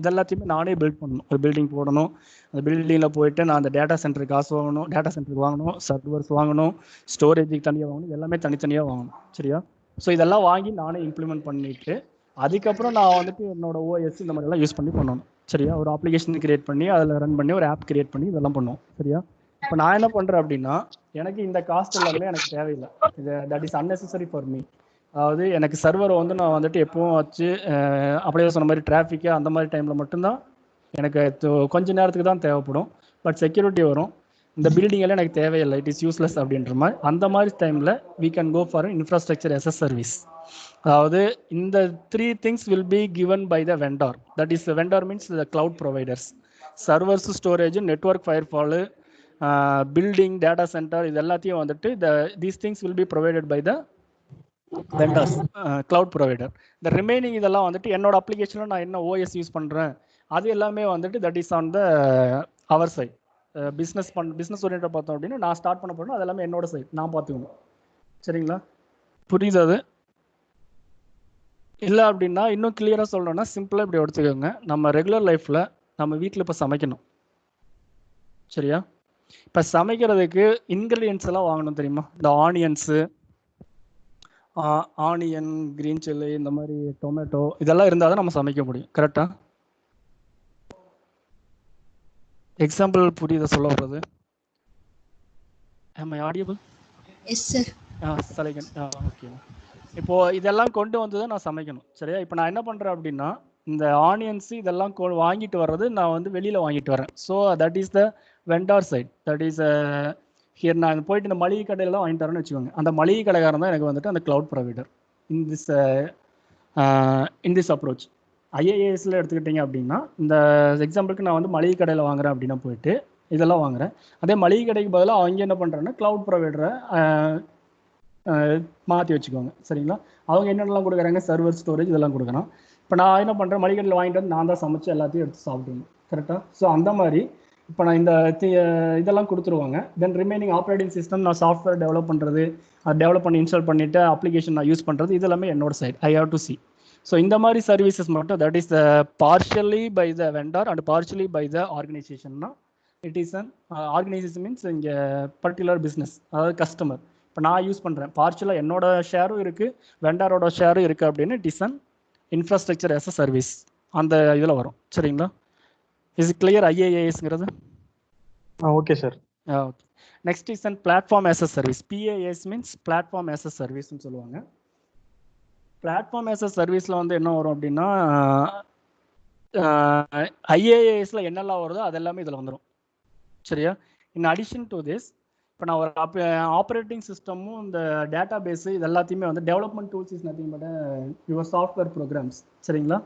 இதெல்லாத்தையுமே நானே பில்ட் பண்ணணும். ஒரு பில்டிங் போடணும், அந்த பில்டிங்கில் போயிட்டு நான் அந்த டேட்டா சென்டருக்கு காசு வாங்கணும், டேட்டா சென்டருக்கு வாங்கணும், சர்வர்ஸ் வாங்கணும், ஸ்டோரேஜுக்கு தனியாக வாங்கணும், எல்லாமே தனித்தனியாக வாங்கணும். சரியா? ஸோ இதெல்லாம் வாங்கி நானே இம்ப்ளிமெண்ட் பண்ணிட்டு அதுக்கப்புறம் நான் வந்துட்டு என்னோட ஓஎஸ் இந்த மாதிரிலாம் யூஸ் பண்ணி பண்ணணும். சரியா? ஒரு அப்ளிகேஷன் கிரியேட் பண்ணி அதில் ரன் பண்ணி ஒரு ஆப் கிரியேட் பண்ணி இதெல்லாம் பண்ணுவோம். சரியா? இப்போ நான் என்ன பண்ணுறேன் அப்படின்னா எனக்கு இந்த காஸ்ட் எல்லாமே எனக்கு தேவையில்லை. இது that is unnecessary for me. அதாவது எனக்கு சர்வரை வந்து நான் வந்துட்டு எப்பவும் வச்சு அப்படியே சொன்ன மாதிரி டிராஃபிக்கு அந்த மாதிரி டைமில் மட்டும்தான் எனக்கு கொஞ்ச நேரத்துக்கு தான் தேவைப்படும். பட் செக்யூரிட்டி வரும், இந்த பில்டிங் எல்லாம் எனக்கு தேவையில்லை, இட் இஸ் யூஸ்லெஸ் அப்படின்ற மாதிரி. அந்த மாதிரி டைமில் we can go for infrastructure as a service. அதாவது இந்த 3 things will be given by the vendor. That is the vendor means the cloud providers. Servers, storage, network, firewall, building, data center இது எல்லாத்தையும் வந்துட்டு these things will be provided by the vendors, cloud provider. The remaining இதெல்லாம் வந்துட்டு என்னோட அப்ளிகேஷனில் நான் என்ன OS use பண்ணுறேன் அது எல்லாமே வந்துட்டு that is on the our side. Business ஓரியன்டாக பார்த்தோம் அப்படின்னா நான் ஸ்டார்ட் பண்ண போறேன்னா அது எல்லாமே என்னோட சைட், நான் பார்த்துக்கணும். சரிங்களா? புரியுது? அது இல்லை அப்படின்னா இன்னும் கிளியராக சொல்லணும்னா சிம்பிளாக இப்படி எடுத்துக்கோங்க. நம்ம ரெகுலர் லைஃப்பில் நம்ம வீட்டில் இப்போ சமைக்கணும். சரியா? இப்போ சமைக்கிறதுக்கு இன்க்ரீடியன்ஸ் எல்லாம் வாங்கணும் தெரியுமா? இந்த ஆனியன், கிரீன் சில்லி, இந்த மாதிரி டொமேட்டோ இதெல்லாம் இருந்தால் தான் நம்ம சமைக்க முடியும். கரெக்டா? எக்ஸாம்பிள் புரியுதா சொல்ல வர்றது? am I audible? Yes sir. சலைகன். ஓகே, இப்போ இதெல்லாம் கொண்டு வந்து தான் நான் சமைக்கணும். சரியா? இப்போ நான் என்ன பண்றேன் அப்படின்னா இந்த ஆனியன்ஸ் இதெல்லாம் வாங்கிட்டு வர்றது நான் வந்து வெளியில வாங்கிட்டு வரேன். So that is the vendor side. That is here நான் போயிட்டு இந்த மளிகை கடையில வாங்கிட்டு வரேன்னு வச்சுக்கோங்க. அந்த மளிகை கடைக்காரன் தான் எனக்கு வந்துட்டு அந்த cloud provider. In this approach ஐஏஏஎஸ்ல எடுத்துக்கிட்டீங்க அப்படின்னா இந்த எக்ஸாம்பிளுக்கு நான் வந்து மளிகை கடையில் வாங்குறேன் அப்படின்னா போயிட்டு இதெல்லாம் வாங்குறேன். அதே மளிகை கடைக்கு பதிலாக அவங்க என்ன பண்ணுறாங்கன்னா கிளவுட் ப்ரொவைடரை மாற்றி வச்சுக்கோங்க. சரிங்களா? அவங்க என்னென்னலாம் கொடுக்குறாங்க? சர்வர், ஸ்டோரேஜ் இதெல்லாம் கொடுக்குறான். இப்போ நான் என்ன பண்ணுறேன், மளிகை கடையில் வாங்கிட்டு வந்து நான் தான் சமைச்சு எல்லாத்தையும் எடுத்து சாப்பிடுவேன். கரெக்டாக? ஸோ அந்த மாதிரி இப்போ நான் இந்த இதெல்லாம் கொடுத்துருவாங்க. தென் ரிமைனிங் ஆப்ரேட்டிங் சிஸ்டம், நான் சாஃப்ட்வேர் டெவலப் பண்ணுறது, அதை டெவலப் பண்ணி இன்ஸ்டால் பண்ணிவிட்டு அப்ளிகேஷன் நான் யூஸ் பண்ணுறது, இது எல்லாமே என்னோட side. I have to see. So இந்த மாதிரி சர்வீசஸ் மட்டும் that is the partially by the vendor and partially by the ஆர்கனைசேஷன்னா it is an organisation means இங்கே பர்டிகுலர் பிஸ்னஸ், அதாவது கஸ்டமர். இப்போ நான் யூஸ் பண்ணுறேன், பார்ஷியலாக என்னோட ஷேரும் இருக்குது, வெண்டாரோட ஷேரும் இருக்குது அப்படின்னு it is an infrastructure as a service அந்த இதில் வரும். சரிங்களா? இஸ் இட் கிளியர் ஐஏஏஎஸ்ங்கிறது? Okay sir. Okay. Next is an platform as a service. PaaS means platform as a சர்வீஸ்ன்னு சொல்லுவாங்க. பிளாட்ஃபார்ம் ஆஸ் அ சர்வீஸில் வந்து என்ன வரும் அப்படின்னா ஐஏஏஎஸ்ல என்னெல்லாம் வருதோ அது எல்லாமே இதில் வந்துடும். சரியா? இன் அடிஷன் டு திஸ் இப்போ நான் ஒரு ஆப்ரேட்டிங் சிஸ்டமும் இந்த டேட்டா பேஸு இது எல்லாத்தையுமே வந்து development tools is nothing but your software programs. சரிங்களா?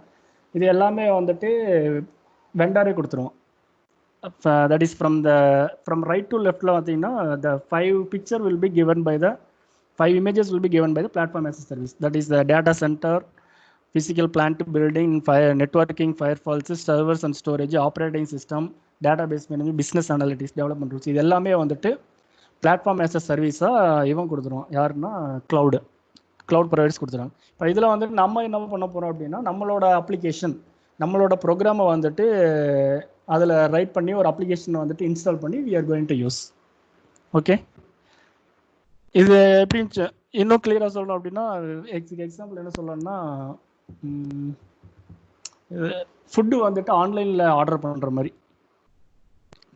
இது எல்லாமே வந்துட்டு வெண்டாரே கொடுத்துருவோம். That is from right to left பார்த்தீங்கன்னா the 5 picture will be given by the 5 images will be given by the platform as a service. That is the data center, physical plant building, networking, firewalls, servers and storage, operating system, database management, business analytics, development tools. இது எல்லாமே வந்துட்டு platform as அ சர்வீஸாக இவன் கொடுத்துருவோம். யாருன்னா cloud providers கொடுத்துருவாங்க. இப்போ இதில் வந்துட்டு நம்ம என்ன பண்ண போகிறோம் அப்படின்னா நம்மளோட அப்ளிகேஷன் நம்மளோட ப்ரோக்ராமை வந்துட்டு அதில் ரைட் பண்ணி ஒரு அப்ளிகேஷனை வந்துட்டு இன்ஸ்டால் பண்ணி we are going to use. Okay, இது எப்படி இன்னும் கிளியராக சொல்லணும் அப்படின்னா எக்ஸாம்பிள் என்ன சொல்லணும்னா ஃபுட்டு வந்துட்டு ஆன்லைனில் ஆர்டர் பண்ணுற மாதிரி.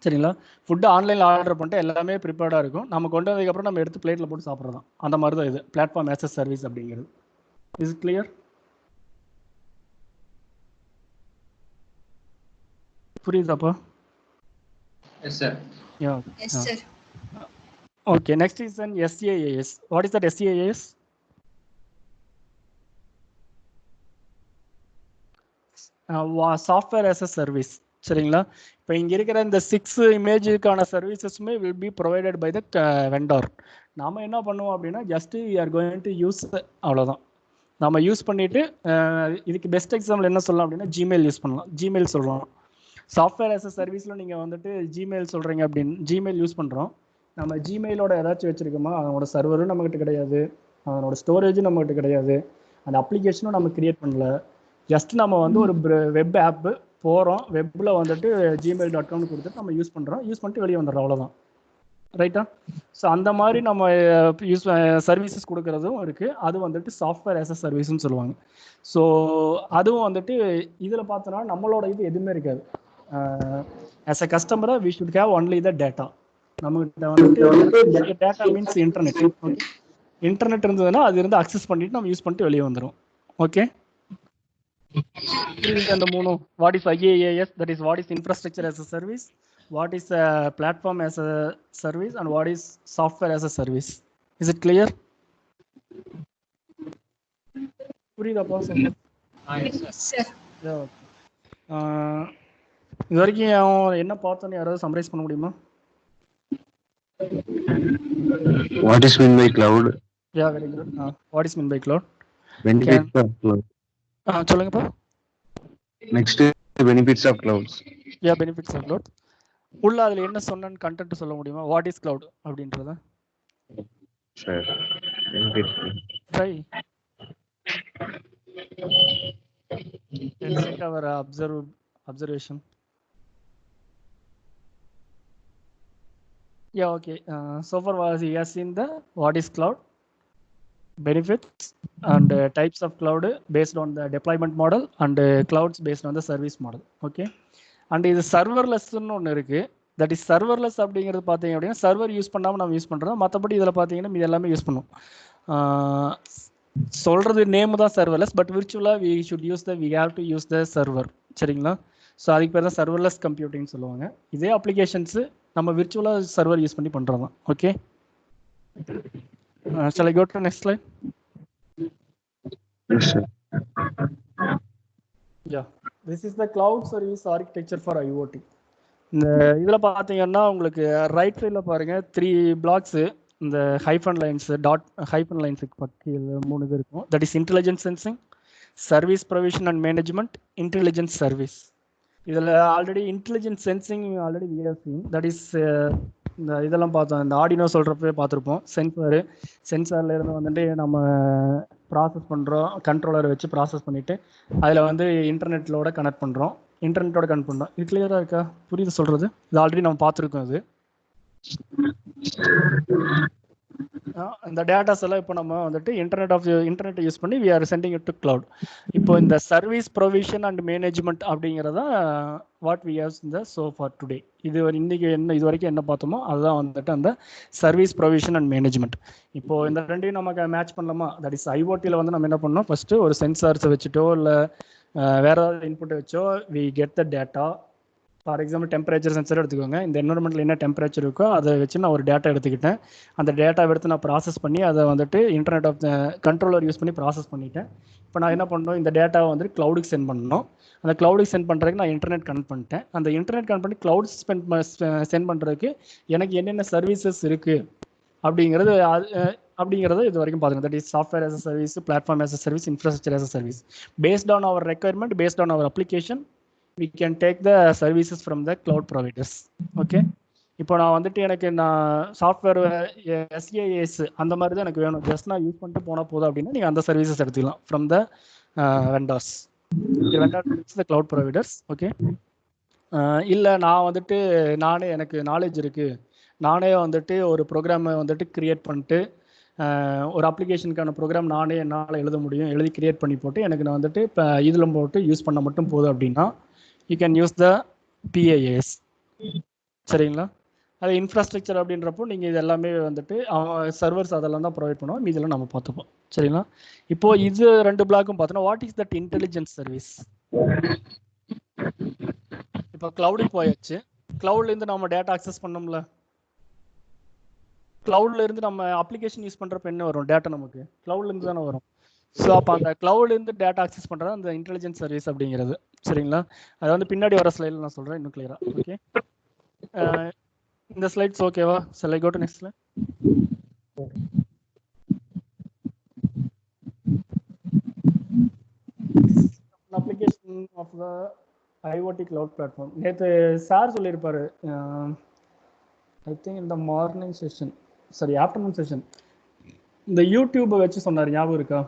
சரிங்களா, ஃபுட்டு ஆன்லைனில் ஆர்டர் பண்ணிட்டு எல்லாமே ப்ரிப்பேர்டாக இருக்கும். நம்ம கொண்டு வந்ததுக்கப்புறம் நம்ம எடுத்து பிளேட்டில் போட்டு சாப்பிட்றோம். அந்த மாதிரி தான் இது பிளாட்ஃபார்ம் ஆஸ் அ சர்வீஸ் அப்படிங்கிறது. Is clear? புரியுதாப்பா? Yes sir. Yes, sir. Okay, next is an SaaS. What is that SaaS? Software as a service. சரிங்களா, இப்போ இங்கே இருக்கிற இந்த 6 இமேஜுக்கான சர்வீசஸுமே will be provided by the vendor. நாம் என்ன பண்ணுவோம் அப்படின்னா just we are going to use, அவ்வளோதான். நம்ம யூஸ் பண்ணிவிட்டு இதுக்கு பெஸ்ட் எக்ஸாம்பிள் என்ன சொல்லலாம் அப்படின்னா ஜிமெயில் யூஸ் பண்ணலாம். ஜிமெயில் சொல்கிறோம் சாஃப்ட்வேர் ஆஸ் அ சர்வீஸில் நீங்கள் வந்துட்டு ஜிமெயில் சொல்கிறீங்க அப்படின்னு ஜிமெயில் யூஸ் பண்ணுறோம். நம்ம ஜிமெயிலோட ஏதாச்சும் வச்சுருக்கோமா, அதனோட சர்வரும் நம்மகிட்ட கிடையாது, அதனோட ஸ்டோரேஜும் நம்மகிட்ட கிடையாது, அந்த அப்ளிகேஷனும் நம்ம கிரியேட் பண்ணல. ஜஸ்ட் நம்ம வந்து ஒரு வெப் ஆப்பு போகிறோம், வெப்பில் வந்துட்டு gmail.com கொடுத்துட்டு நம்ம யூஸ் பண்ணுறோம், யூஸ் பண்ணிட்டு வெளியே வந்துடுறோம், அவ்வளோதான். ரைட்டா? ஸோ அந்த மாதிரி நம்ம யூஸ் சர்வீசஸ் கொடுக்குறதும் இருக்குது. அது வந்துட்டு சாஃப்ட்வேர் ஆஸ் அ சர்வீஸ்ன்னு சொல்லுவாங்க. ஸோ அதுவும் வந்துட்டு இதில் பார்த்தோன்னா நம்மளோட இது எதுவுமே இருக்காது. ஆஸ் அ கஸ்டமராக we should have only the data. நம்மகிட்ட வந்துட்டு data means internet. Okay, internet இருந்ததுன்னா அது இருந்து அக்சஸ் பண்ணிட்டு நம்ம யூஸ் பண்ணிட்டு வெளியே வந்துடும். ஓகே, அந்த மூணு what is IaaS, that is what is infrastructure as a service, what is platform as a service, and what is software as a service. Is it clear? புரியுதாப்பா? Yes, sir. இது வரைக்கும் என்ன பார்த்தோன்னு யாராவது சம்மரைஸ் பண்ண முடியுமா? What is meant by cloud? Yeah, very good. What is meant by cloud? Benefits of cloud. சொல்லுங்கப்பா. Next, benefits of clouds. Yeah, benefits of cloud. உள்ள அதுல என்ன சொன்னன்னு கண்டென்ட் சொல்ல முடியுமா? வாட் இஸ் cloud அப்படின்றத? Sure. Benefits. Try. Let's take our observation. Yeah, okay. So far we have seen the what is cloud, benefits, and types of cloud based on the deployment model, and clouds based on the service model. Okay, and இது serverless-னு ஒன்று இருக்கு. That is serverless அப்படிங்கிறது பார்த்தீங்க அப்படின்னா server use பண்ணாமல் நம்ம use பண்ணுறோம். மற்றபடி இதில் பார்த்தீங்கன்னா இது எல்லாமே யூஸ் பண்ணுவோம். சொல்கிறது நேம் தான் சர்வர்லெஸ், பட் விர்ச்சுவலாக we should use we have to use the server. சரிங்களா? ஸோ அதுக்கு பேர் தான் சர்வர்லெஸ் கம்ப்யூட்டிங்னு சொல்லுவாங்க. இதே அப்ளிகேஷன்ஸு நம்ம விர்ச்சுவலாக சர்வர் யூஸ் பண்ணி பண்ணுறது தான். Okay, shall I go to next slide? Yes, sir. Yeah, this is the cloud service architecture for IoT. இந்த இதில் பார்த்தீங்கன்னா உங்களுக்கு ரைட் சைடில் பாருங்கள் 3 பிளாக்ஸு, இந்த ஹைஃபன் லைன்ஸு ஹைஃபன் லைன்ஸுக்கு பக்கத்தில் 3 இது இருக்கும். That is intelligence sensing, service provision and management, intelligence service. இதில் already intelligence sensing already we have seen. That is இந்த இதெல்லாம் பார்த்தோம், இந்த ஆடினோ சொல்கிறப்பே பார்த்துருப்போம். சென்சாரில் இருந்து வந்துட்டு நம்ம ப்ராசஸ் பண்ணுறோம், கண்ட்ரோலரை வச்சு ப்ராசஸ் பண்ணிவிட்டு அதில் வந்து இன்டர்நெட்டோட கனெக்ட் பண்ணுறோம். இது கிளியராக இருக்கா? புரியுது சொல்கிறது? இது ஆல்ரெடி நம்ம பார்த்துருக்கோம். இது இந்த டேட்டாஸ் எல்லாம் இப்போ நம்ம வந்துட்டு இன்டர்நெட்டை யூஸ் பண்ணி we are sending it to cloud. இப்போ இந்த சர்வீஸ் ப்ரொவிஷன் அண்ட் மேனேஜ்மெண்ட் அப்படிங்கிறதா what we have in the so far today. இது வரைக்கும் என்ன பார்த்தோமோ அதுதான் வந்துட்டு அந்த சர்வீஸ் ப்ரொவிஷன் அண்ட் மேனேஜ்மெண்ட். இப்போ இந்த ரெண்டையும் நமக்கு மேட்ச் பண்ணலாமா? தட் இஸ் ஐஓடியில் வந்து நம்ம என்ன பண்ணோம், ஃபர்ஸ்ட் ஒரு சென்சார்ஸை வச்சுட்டோ இல்லை வேற ஏதாவது இன்புட்டை வச்சோ we get the data. For example temperature sensor எடுத்துக்கோங்க. இந்த என்வரன்மெண்ட்டில் என்ன டெம்பரேச்சர் இருக்கோ அதை வச்சு நான் ஒரு டேட்டா எடுத்துக்கிட்டேன். அந்த டேட்டாவை எடுத்து நான் ப்ராசஸ் பண்ணி அதை வந்துட்டு இன்டர்நெட் ஆஃப் கண்ட்ரோலர் யூஸ் பண்ணி ப்ராசஸ் பண்ணிட்டேன். இப்போ நான் என்ன பண்ணணும், இந்த டேட்டாவை வந்துட்டு க்ளவுடுக்கு சென்ட் பண்ணணும். அந்த க்ளவுடுக்கு சென்ட் பண்ணுறதுக்கு நான் இன்டர்நெட் கனெக்ட் பண்ணிட்டேன். அந்த இன்டர்நெட் கனெக்ட் பண்ணி க்ளவுட் சென்ட் பண்ணுறதுக்கு எனக்கு என்னென்ன சர்வீசஸ் இருக்குது அப்படிங்கிறது இது வரைக்கும் பார்த்துக்கணும். That is software as a service, platform as a service, infrastructure as a service. Based on our requirement, based on our application, we can take the services from the cloud providers. Okay, இப்போ நான் வந்துட்டு எனக்கு நான் software SaaS அந்த மாதிரி தான் எனக்கு வேணும், ஜஸ்ட் நான் யூஸ் பண்ணிட்டு போனால் போதும் அப்படின்னா நீங்கள் அந்த சர்வீசஸ் எடுத்துக்கலாம் from the vendors. The cloud providers. Okay, இல்லை நான் வந்துட்டு எனக்கு நாலேஜ் இருக்குது, நானே வந்துட்டு ஒரு ப்ரோக்ராமை வந்துட்டு கிரியேட் பண்ணிட்டு ஒரு அப்ளிகேஷனுக்கான ப்ரோக்ராம் நானே என்னால் எழுத முடியும், எழுதி கிரியேட் பண்ணி போட்டு எனக்கு நான் வந்துட்டு இப்போ இதில் போட்டு யூஸ் பண்ண மட்டும் போதும் அப்படின்னா you can use the PaaS. சரிங்களா? அது இன்ஃப்ராஸ்ட்ரக்சர் அப்படின்றப்போ நீங்கள் இது எல்லாமே வந்துட்டு சர்வர்ஸ் அதெல்லாம் தான் ப்ரொவைட் பண்ணுவோம், மீதெல்லாம் நம்ம பார்த்துப்போம். சரிங்களா? இப்போ இது 2 பிளாக்கும் பார்த்தோன்னா what is that intelligence service. இப்போ கிளவுடுக்கு போயாச்சு, கிளவுட்லேருந்து நம்ம டேட்டா அக்சஸ் பண்ணோம்ல, கிளவுட்ல இருந்து நம்ம அப்ளிகேஷன் யூஸ் பண்ணுறப்ப என்ன வரும், டேட்டா நமக்கு கிளவுட்லேருந்து தானே வரும். ஸோ அப்போ அந்த கிளவுட்லேருந்து டேட்டா அக்சஸ் பண்ணுறது அந்த இன்டெலிஜென்ஸ் சர்வீஸ் அப்படிங்கிறது. சரிங்களா? அது வந்து பின்னாடி வர ஸ்லைடில் நான் சொல்கிறேன் இன்னும் கிளியரா. ஓகே, இந்த ஸ்லைட்ஸ் ஓகேவா? shall I go to next slide? Application of the IoT cloud platform. நேற்று சார் சொல்லியிருப்பாரு, ஐ திங்க் இந்த morning session, sorry afternoon session, இந்த யூடியூப்பை வச்சு சொன்னார், ஞாபகம் இருக்கா?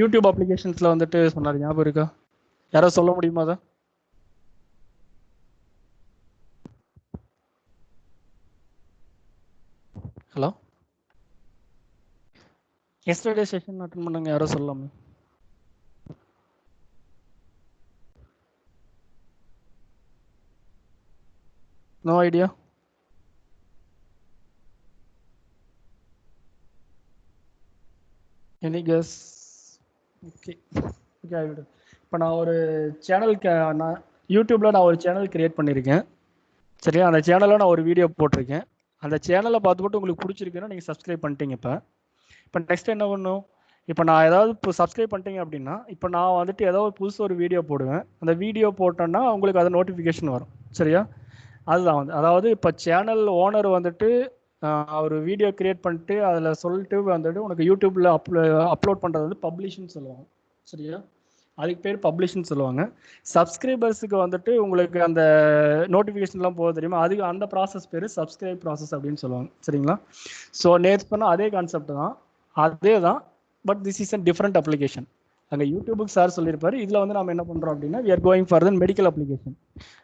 யூடியூப் அப்ளிகேஷன்ஸில் வந்துட்டு சொன்னார், ஞாபகம் இருக்கா? யாரோ சொல்ல முடியுமா அதை? ஹலோ, எஸ்டர்டே செஷன் அட்டெண்ட் பண்ணுங்க, யாரோ சொல்லாமே. No idea. Any guess? Okay okay, ஆகிவிடும். இப்போ நான் ஒரு சேனலுக்கு யூடியூப்பில் நான் ஒரு சேனல் கிரியேட் பண்ணியிருக்கேன். சரியா? அந்த சேனலில் நான் ஒரு வீடியோ போட்டிருக்கேன். அந்த சேனலை பார்த்துக்கிட்டு உங்களுக்கு பிடிச்சிருக்குன்னா நீங்கள் சப்ஸ்கிரைப் பண்ணிட்டீங்க. இப்போ நெக்ஸ்ட் என்ன பண்ணும், இப்போ நான் ஏதாவது இப்போ சப்ஸ்கிரைப் பண்ணிட்டீங்க அப்படின்னா, இப்போ நான் வந்துட்டு ஏதாவது புதுசு ஒரு வீடியோ போடுவேன், அந்த வீடியோ போட்டோன்னா உங்களுக்கு அது நோட்டிஃபிகேஷன் வரும். சரியா? அதுதான் வந்து, அதாவது இப்போ சேனல் ஓனர் வந்துட்டு ஒரு வீடியோ கிரியேட் பண்ணிட்டு அதில் சொல்லிட்டு வந்துட்டு உனக்கு யூடியூப்பில் அப்லோட் பண்ணுறது வந்து பப்ளிஷ்ன்னு சொல்லுவாங்க. சரியா? அதுக்கு பேர் பப்ளிஷ்ன்னு சொல்லுவாங்க. சப்ஸ்கிரைபர்ஸுக்கு வந்துட்டு உங்களுக்கு அந்த நோட்டிஃபிகேஷன்லாம் போக தெரியுமா, அதுக்கு அந்த ப்ராசஸ் பேர் சப்ஸ்கிரைப் ப்ராசஸ் அப்படின்னு சொல்லுவாங்க. சரிங்களா? ஸோ நேற்று பண்ணால் அதே கான்செப்ட் தான், அதே தான், but this is a different application. அங்கே யூடியூபுக்கு சார் சொல்லியிருப்பாரு, இதில் வந்து நம்ம என்ன பண்ணுறோம் அப்படின்னா we are going for the medical application.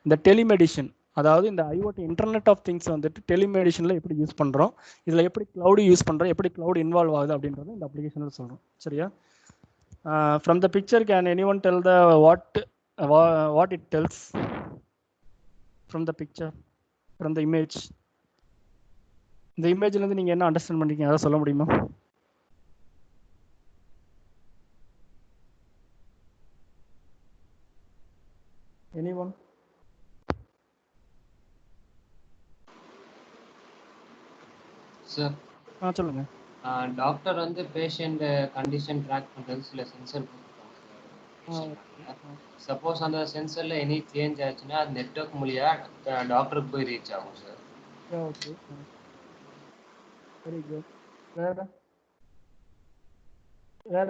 இந்த டெலிமெடிஷன், அதாவது இந்த IoT இன்டர்நெட் ஆஃப் திங்ஸ் வந்துட்டு டெலிமெடிஷனில் எப்படி யூஸ் பண்ணுறோம், இதில் எப்படி க்ளவுடு யூஸ் பண்ணுறோம், எப்படி க்ளவுட் இன்வால்வ் ஆகுது அப்படின்றது இந்த அப்ளிகேஷனில் சொல்கிறோம். சரியா? From the picture, can anyone tell the what it tells from the picture, from the image? இந்த இமேஜ்ல இருந்து நீங்க என்ன அண்டர்ஸ்டாண்ட் பண்றீங்க, அத சொல்ல முடியுமா? Anyone? சார் சொல்லுங்க. டாக்டர் வந்து பேஷண்ட் கண்டிஷன் ட்ராக் பண்றது சில சென்சர் போட்டுருக்காங்க. சப்போஸ் அந்த சென்சர்ல எனி சேஞ்ச் ஆச்சுன்னா அது நெட்வொர்க் மூலியா டாக்டருக்கு போய் ரீச் ஆகும் சார். Okay, very good. வேற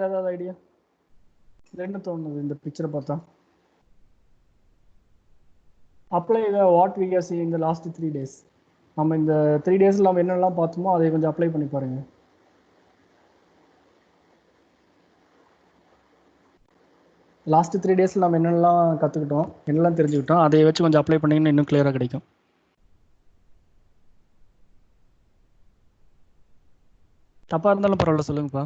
ஏதாவது ஐடியா? என்ன தோணுது இந்த பிக்சரை பார்த்தா? Apply what we are seeing இந்த லாஸ்ட் 3 days. நம்ம இந்த 3 days நம்ம என்னெல்லாம் பார்த்தோமோ அதை கொஞ்சம் அப்ளை பண்ணி பாருங்க. லாஸ்ட் 3 days நம்ம என்னெல்லாம் கற்றுக்கிட்டோம், என்னெல்லாம் தெரிஞ்சுக்கிட்டோம், அதை வச்சு கொஞ்சம் அப்ளை பண்ணிங்கன்னா இன்னும் கிளியராக கிடைக்கும். தப்பாக இருந்தாலும் பரவாயில்ல, சொல்லுங்கப்பா.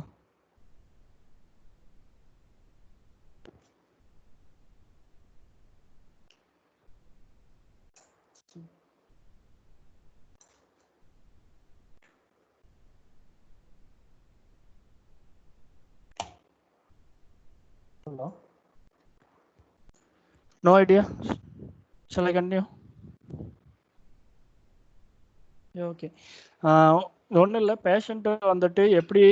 No idea. Shall I continue? Okay. ஒன்றும் இல்லை, பேஷண்ட்டை வந்துட்டு எப்படி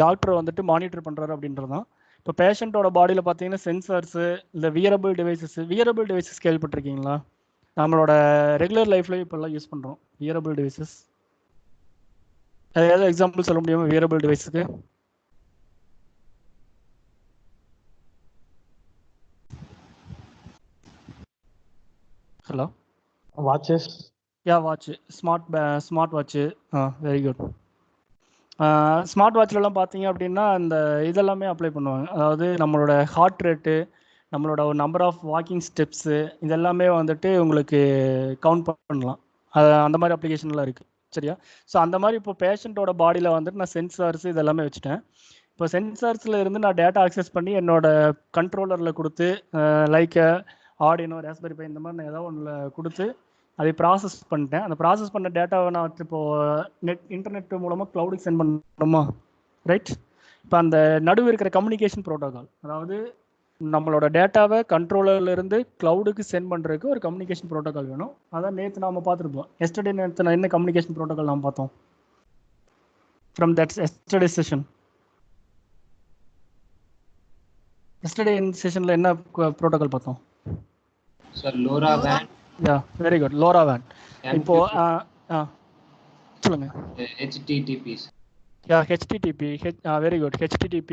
டாக்டர் வந்துட்டு மானிட்டர் பண்ணுறாரு அப்படின்றது தான். இப்போ பேஷண்ட்டோட பாடியில் பார்த்தீங்கன்னா சென்சார்ஸு, இல்லை வியரபிள் டிவைசஸ் கேள்விப்பட்டிருக்கீங்களா? நம்மளோட ரெகுலர் லைஃப்லேயும் இப்போல்லாம் யூஸ் பண்ணுறோம் வியரபிள் டிவைசஸ். ஏதாவது எக்ஸாம்பிள் சொல்ல முடியுமா வியரபிள் டிவைஸுக்கு? Hello, watches. Watch, smart watch. Very good. Smart வாட்ச்லலாம் பார்த்தீங்க அப்படின்னா அந்த இதெல்லாமே அப்ளை பண்ணுவாங்க. அதாவது நம்மளோட ஹார்ட் ரேட்டு, நம்மளோட ஒரு நம்பர் ஆஃப் வாக்கிங் ஸ்டெப்ஸு, இதெல்லாமே வந்துட்டு உங்களுக்கு கவுண்ட் பண்ணலாம். அந்த மாதிரி அப்ளிகேஷன்லாம் இருக்குது. சரியா? ஸோ அந்த மாதிரி இப்போ பேஷண்ட்டோட பாடியில் வந்துட்டு நான் சென்சார்ஸ் இதெல்லாமே வச்சுட்டேன். இப்போ சென்சார்ஸில் இருந்து நான் டேட்டா ஆக்சஸ் பண்ணி என்னோட கண்ட்ரோலரில் கொடுத்து, லைக் ஆர்டினோ, ராஸ்பெரி பை இந்த மாதிரி நான் ஏதாவது ஒன்றில் கொடுத்து அதை ப்ராசஸ் பண்ணிட்டேன். அந்த ப்ராசஸ் பண்ண டேட்டாவை நான் இப்போது இன்டர்நெட் மூலமாக க்ளவுடுக்கு சென்ட் பண்ணணுமா? ரைட். இப்போ அந்த நடுவு இருக்கிற கம்யூனிகேஷன் ப்ரோட்டோகால், அதாவது நம்மளோட டேட்டாவை கண்ட்ரோலர்லேருந்து க்ளவுடுக்கு சென்ட் பண்ணுறதுக்கு ஒரு கம்யூனிகேஷன் ப்ரோட்டோகால் வேணும். அதான் நேற்று நாம் பார்த்துருப்போம். எஸ்டர்டே நேற்று என்ன கம்யூனிகேஷன் ப்ரோட்டோகால் நாம் பார்த்தோம் from that yesterday session? Yesterday செஷனில் என்ன ப்ரோட்டோகால் பார்த்தோம்? Sir LoRaWAN. Very good, LoRaWAN. இப்போ சொல்லுங்க. HTTP. HTTP. Very good, HTTP.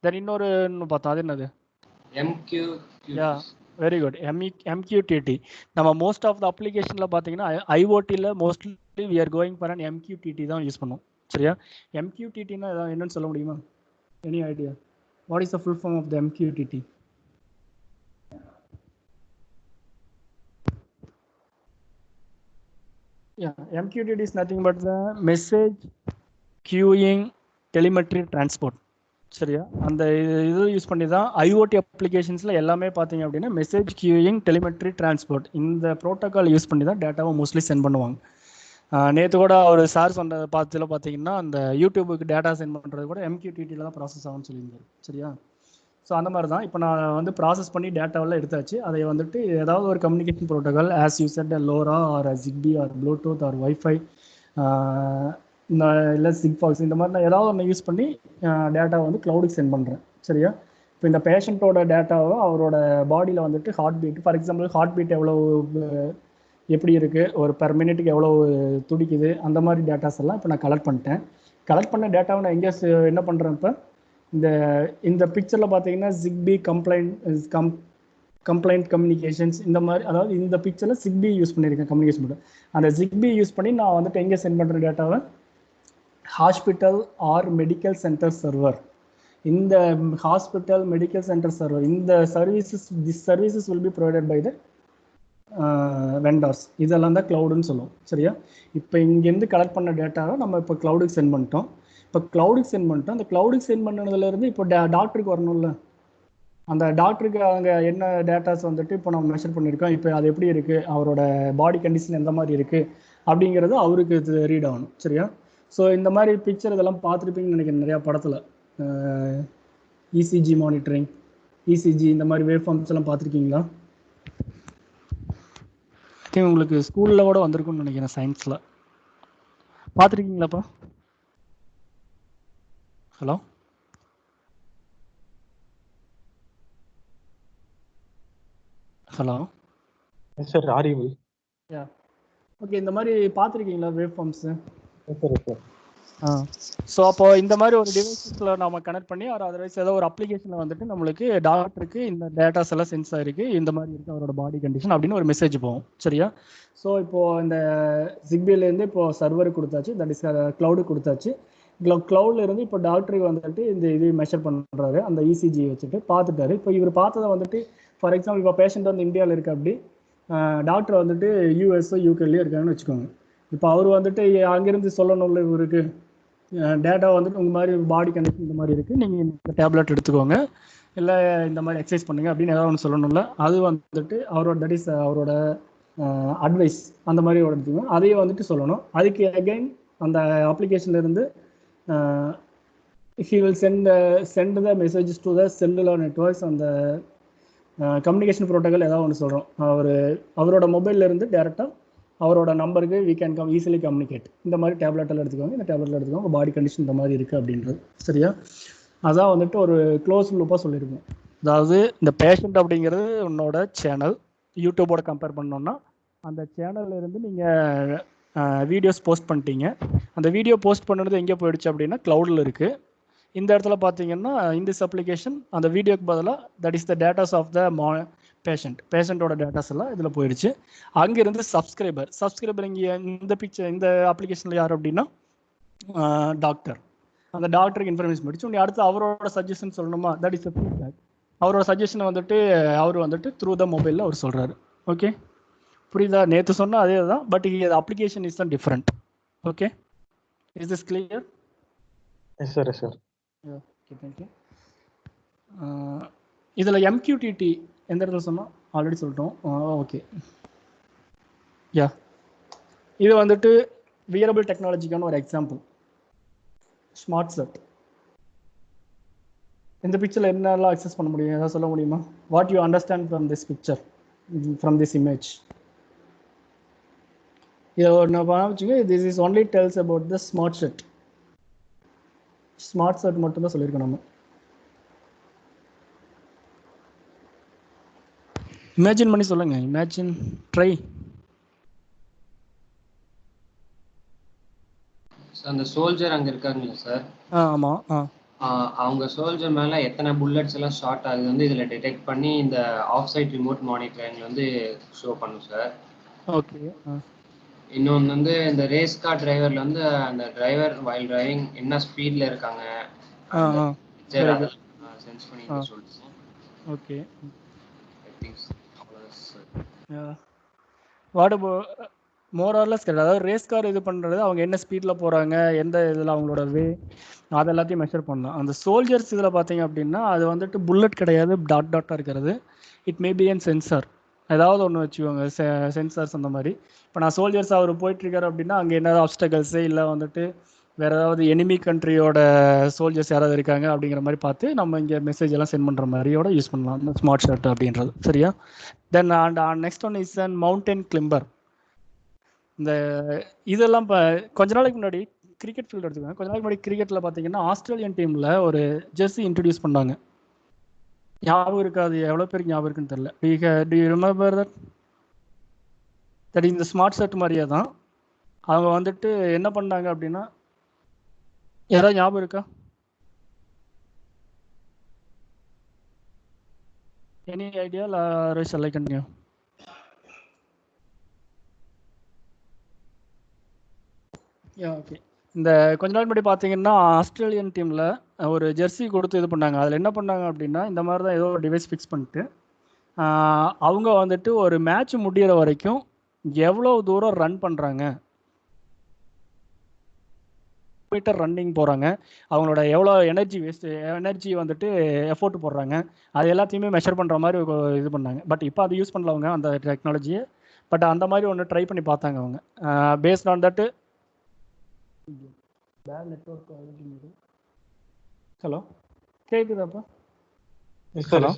Then இன்னொரு பார்த்தோம், அது என்னது? MQTT. Very good, MQTT. நம்ம மோஸ்ட் ஆஃப் த அப்ளிகேஷனில் பார்த்தீங்கன்னா IoTல mostly we are going for an MQTT தான் யூஸ் பண்ணுவோம். சரியா? MQTTனா என்னன்னு சொல்ல முடியுமா? Any idea? What is the full form of the MQTT? MQTT is nothing but the message queuing telemetry transport. சரியா? அந்த இது யூஸ் பண்ணி தான் IoT அப்ளிகேஷன்ஸில் எல்லாமே பார்த்தீங்க அப்படின்னா மெசேஜ் கியூயிங் டெலிமெட்ரி டிரான்ஸ்போர்ட் இந்த ப்ரோட்டோக்கால் யூஸ் பண்ணி தான் டேட்டாவை மோஸ்ட்லி சென்ட் பண்ணுவாங்க. நேற்று கூட ஒரு சார் சொன்ன பார்த்துல பார்த்தீங்கன்னா அந்த யூடியூபுக்கு டேட்டா சென்ட் பண்ணுறது கூட MQTTயில் தான் ப்ராசஸ் ஆகும்னு சொல்லியிருந்தாரு. சரியா? ஸோ அந்த மாதிரி தான் இப்போ நான் வந்து ப்ராசஸ் பண்ணி டேட்டாவெல்லாம் எடுத்தாச்சு. அதை வந்துட்டு ஏதாவது ஒரு communication protocol as you said LoRa or ZigBee or Bluetooth or WiFi இல்லை சிக்ஃபாக்ஸ், இந்த மாதிரி நான் ஏதாவது ஒன்று யூஸ் பண்ணி டேட்டாவை வந்து க்ளவுடுக்கு சென்ட் பண்ணுறேன். சரியா? இப்போ இந்த பேஷண்ட்டோட டேட்டாவை அவரோட பாடியில் வந்துட்டு heartbeat, for example heartbeat எவ்வளோ எப்படி இருக்குது, ஒரு பெர் மினிட்டுக்கு எவ்வளோ துடிக்குது, அந்த மாதிரி டேட்டாஸ் எல்லாம் இப்போ நான் கலெக்ட் பண்ணிட்டேன். கலெக்ட் பண்ண டேட்டாவை நான் எங்கே என்ன பண்ணுறேன்? இப்போ இந்த பிக்சரில் பார்த்தீங்கன்னா ZigBee கம்ப்ளைண்ட் கம்யூனிகேஷன்ஸ் இந்த மாதிரி, அதாவது இந்த பிக்சரில் ZigBee யூஸ் பண்ணியிருக்கேன் கம்யூனிகேஷன் மட்டும். அந்த ZigBee யூஸ் பண்ணி நான் வந்துட்டு எங்கே சென்ட் பண்ணுற டேட்டாவை hospital or medical centre server. இந்த ஹாஸ்பிட்டல் மெடிக்கல் சென்டர் சர்வர் இந்த services will be provided by the vendors. இதெல்லாம் தான் க்ளவுடுன்னு சொல்லுவோம். சரியா? இப்போ இங்கேருந்து கலெக்ட் பண்ண டேட்டாவை நம்ம இப்போ க்ளவுடுக்கு சென்ட் பண்ணிட்டோம். இப்போ க்ளவுடுக்கு சென்ட் பண்ணிட்டோம். அந்த க்ளவுடுக்கு சென்ட் பண்ணதுலேருந்து இப்போ டாக்டருக்கு வரணும்ல, அந்த டாக்டருக்கு அவங்க என்ன டேட்டாஸ் வந்துட்டு இப்போ நம்ம மெஷர் பண்ணியிருக்கோம், இப்போ அது எப்படி இருக்குது, அவரோட பாடி கண்டிஷன் எந்த மாதிரி இருக்குது அப்படிங்கிறது அவருக்கு இது ரீட் ஆகணும். சரியா? ஸோ இந்த மாதிரி பிக்சர் இதெல்லாம் பார்த்துருப்பீங்கன்னு நினைக்கிறேன் நிறையா படத்தில். ECG மானிட்டரிங், ECG இந்த மாதிரி வேவ் ஃபார்ம்ஸ் எல்லாம் பார்த்துருக்கீங்களா? உங்களுக்கு ஸ்கூலில் கூட வந்திருக்கும்னு நினைக்கிறேன், சயின்ஸில் பார்த்துருக்கீங்களாப்பா? Hello hello sir audible. Okay, இந்த மாதிரி பார்த்துருக்கீங்களா வேவ் ஃபார்ம்ஸு? சார் ஸோ அப்போ இந்த மாதிரி ஒரு டிவைஸில் நம்ம கனெக்ட் பண்ணி அதர்வைஸ் ஏதோ ஒரு அப்ளிகேஷனில் வந்துட்டு நம்மளுக்கு டாக்டருக்கு இந்த டேட்டாஸ் எல்லாம் சென்ஸ் ஆகிருக்கு, இந்த மாதிரி இருக்குது அவரோட பாடி கண்டிஷன் அப்படின்னு ஒரு மெசேஜ் போகும். சரியா? ஸோ இப்போது இந்த ZigBeeலேருந்து இப்போது சர்வருக்கு கொடுத்தாச்சு, தட் இஸ் க்ளவுடுக்கு கொடுத்தாச்சு. க்ளவுட்ல இருந்து இப்போ டாக்டருக்கு வந்துட்டு இந்த இது மெஷர் பண்ணுறாரு, அந்த ECG வச்சுட்டு பார்த்துட்டாரு. இப்போ இவர் பார்த்ததை வந்துட்டு ஃபார் எக்ஸாம்பிள் இப்போ பேஷண்ட் வந்து இந்தியாவில் இருக்கு, அப்படி டாக்டர் வந்துட்டு US UKலேயே இருக்காங்கன்னு வச்சுக்கோங்க. இப்போ அவர் வந்துட்டு அங்கேருந்து சொல்லணும்ல இவருக்கு டேட்டா வந்துட்டு உங்கள் மாதிரி பாடி கண்டிஷன் இந்த மாதிரி இருக்குது, நீங்கள் இந்த டேப்லெட் எடுத்துக்கோங்க, இல்லை இந்த மாதிரி எக்ஸசைஸ் பண்ணுங்க அப்படின்னு ஏதாவது ஒன்று சொல்லணும்ல. அது வந்துட்டு அவரோட தட் இஸ் அவரோட அட்வைஸ் அந்த மாதிரி எடுத்துக்கோங்க, அதையும் வந்துட்டு சொல்லணும். அதுக்கு அகைன் அந்த அப்ளிகேஷன்லேருந்து he will send the messages to the cellular networks on the communication protocol ஏதாவது ஒன்று சொல்கிறோம், அவரோட மொபைலில் இருந்து டேரெக்டாக அவரோட நம்பருக்கு we can ஈஸிலி கம்யூனிகேட். இந்த மாதிரி டேப்லெட்டில் எடுத்துக்கோங்க, இந்த டேப்லெட்டில் எடுத்துக்கோங்க, உங்கள் பாடி கண்டிஷன் இந்த மாதிரி இருக்குது அப்படின்றது. சரியா? அதான் வந்துட்டு ஒரு க்ளோஸ் லூப்பாக சொல்லியிருக்கோம். அதாவது இந்த பேஷண்ட் அப்படிங்கிறது உன்னோட சேனல். யூடியூபோட கம்பேர் பண்ணோம்னா அந்த சேனல்ல இருந்து நீங்கள் வீடியோஸ் போஸ்ட் பண்ணிட்டீங்க. அந்த வீடியோ போஸ்ட் பண்ணுறது எங்கே போயிடுச்சு அப்படின்னா க்ளவுடில் இருக்குது. இந்த இடத்துல பார்த்தீங்கன்னா இந்த அப்ளிகேஷன் அந்த வீடியோக்கு பதிலாக that is the datas of the பேஷண்ட்டோட டேட்டாஸ் எல்லாம் இதில் போயிடுச்சு. அங்கேருந்து சப்ஸ்கிரைபர் இங்கே இந்த அப்ளிகேஷனில் யார் அப்படின்னா டாக்டர். அந்த டாக்டருக்கு இன்ஃபர்மேஷன் படிச்சு உடனே அடுத்து அவரோட சஜஷன் சொல்லணுமா, தட் இஸ் ஃபீட்பேக். அவரோட சஜஷனை வந்துட்டு த்ரூ த மொபைலில் அவர் சொல்கிறாரு. ஓகே, புரியுதா? நேற்று சொன்னால் அதே தான், பட் அப்ளிகேஷன் இஸ் தான் different. Okay, is this clear? Yes sir, yes sir. Okay, thank you. இதில் எம்கியூடிடி எந்த இடத்துல சொன்னோம் ஆல்ரெடி சொல்லிட்டோம். ஓகே, யா, இது வந்துட்டு வியரபிள் டெக்னாலஜிக்கான ஒரு எக்ஸாம்பிள். Smart set. இந்த பிக்சரில் என்னெல்லாம் அக்சஸ் பண்ண முடியும், ஏதாவது சொல்ல முடியுமா? What you understand from this picture, from this image? இதை ஒன்று வச்சுங்க. This is only டெல்ஸ் about the smart set. Smart set மட்டும்தான் சொல்லியிருக்கோம் நம்ம. இமேஜின் பண்ணி சொல்லுங்க. Imagine, try. அந்த சோல்ஜர் அங்க இருக்காங்களா சார்? ஆமா. அவங்க சோல்ஜர் மேல எத்தனை புல்லட்ஸ் எல்லாம் ஷார்ட் ஆகுது வந்து இதுல டிடெக்ட் பண்ணி இந்த ஆஃப் சைட் ரிமோட் மானிட்டரிங்ல வந்து ஷோ பண்ணும் சார். ஓகே. இன்னொன்று வந்து இந்த ரேஸ் கார் டிரைவர்ல வந்து அந்த டிரைவர் வைல் டிரைவிங் என்ன ஸ்பீட்ல இருக்காங்க சென்ஸ் பண்ணி சொல்லுங்க. Okay. What about more or less கிடையாது. அதாவது ரேஸ் கார் இது பண்ணுறது அவங்க என்ன ஸ்பீடில் போகிறாங்க, எந்த இதில் அவங்களோட அது எல்லாத்தையும் மெஷர் பண்ணலாம். அந்த சோல்ஜர்ஸ் இதில் பார்த்தீங்க அப்படின்னா அது வந்துட்டு புல்லட் கிடையாது, டாட்டாக இருக்கிறது. It may be an sensor, ஏதாவது ஒன்று வச்சுக்கோங்க, சென்சார்ஸ் அந்த மாதிரி. இப்போ நான் சோல்ஜர்ஸ் அவர் போயிட்டுருக்காரு அப்படின்னா அங்கே என்ன ஆப்ஸ்டக்கல்ஸு இல்லை வந்துட்டு வேறு ஏதாவது எனிமி கண்ட்ரியோட சோல்ஜர்ஸ் யாராவது இருக்காங்க அப்படிங்கிற மாதிரி பார்த்து நம்ம இங்கே மெசேஜ் எல்லாம் சென்ட் பண்ணுற மாதிரியோட யூஸ் பண்ணலாம் இந்த ஸ்மார்ட் ஷர்ட் அப்படின்றது. சரியா? Then next one is an mountain Climber. இந்த இதெல்லாம் இப்போ கொஞ்ச நாளைக்கு முன்னாடி கிரிக்கெட் ஃபீல்டு எடுத்துக்கோங்க. கொஞ்ச நாளைக்கு முன்னாடி கிரிக்கெட்டில் பார்த்தீங்கன்னா ஆஸ்திரேலியன் டீமில் ஒரு ஜெர்சி இன்ட்ரடியூஸ் பண்ணாங்க. ஞாபகம் இருக்காது, எவ்வளோ பேருக்கு ஞாபகம் இருக்குன்னு தெரியல. டு யூ ரிமெம்பர் தட் இந்த ஸ்மார்ட் ஷர்ட் மாதிரியே தான் அவங்க வந்துட்டு என்ன பண்ணாங்க அப்படின்னா, யாராவது ஞாபகம் இருக்கா? Any idea? shall I continue? Okay. இந்த கொஞ்ச நாள் முன்னாடி பார்த்தீங்கன்னா ஆஸ்திரேலியன் டீமில் ஒரு ஜெர்சி கொடுத்து இது பண்ணாங்க. அதில் என்ன பண்ணாங்க அப்படின்னா இந்த மாதிரி தான் ஏதோ ஒரு டிவைஸ் ஃபிக்ஸ் பண்ணிட்டு அவங்க வந்துட்டு ஒரு மேட்ச் முடிகிற வரைக்கும் எவ்வளோ தூரம் ரன் பண்ணுறாங்க, மீட்டர் ரன்னிங் போகிறாங்க, அவங்களோட எவ்வளோ எனர்ஜி வந்துட்டு எஃபோர்ட் போடுறாங்க, அது எல்லாத்தையுமே மெஷர் பண்ணுற மாதிரி இது பண்ணாங்க. பட் இப்போ அது யூஸ் பண்ணல அவங்க அந்த டெக்னாலஜியை. பட் அந்த மாதிரி ஒன்று ட்ரை பண்ணி பார்த்தாங்க அவங்க. Based on that bad network. Hello, கேட்குதாப்பா? Hello,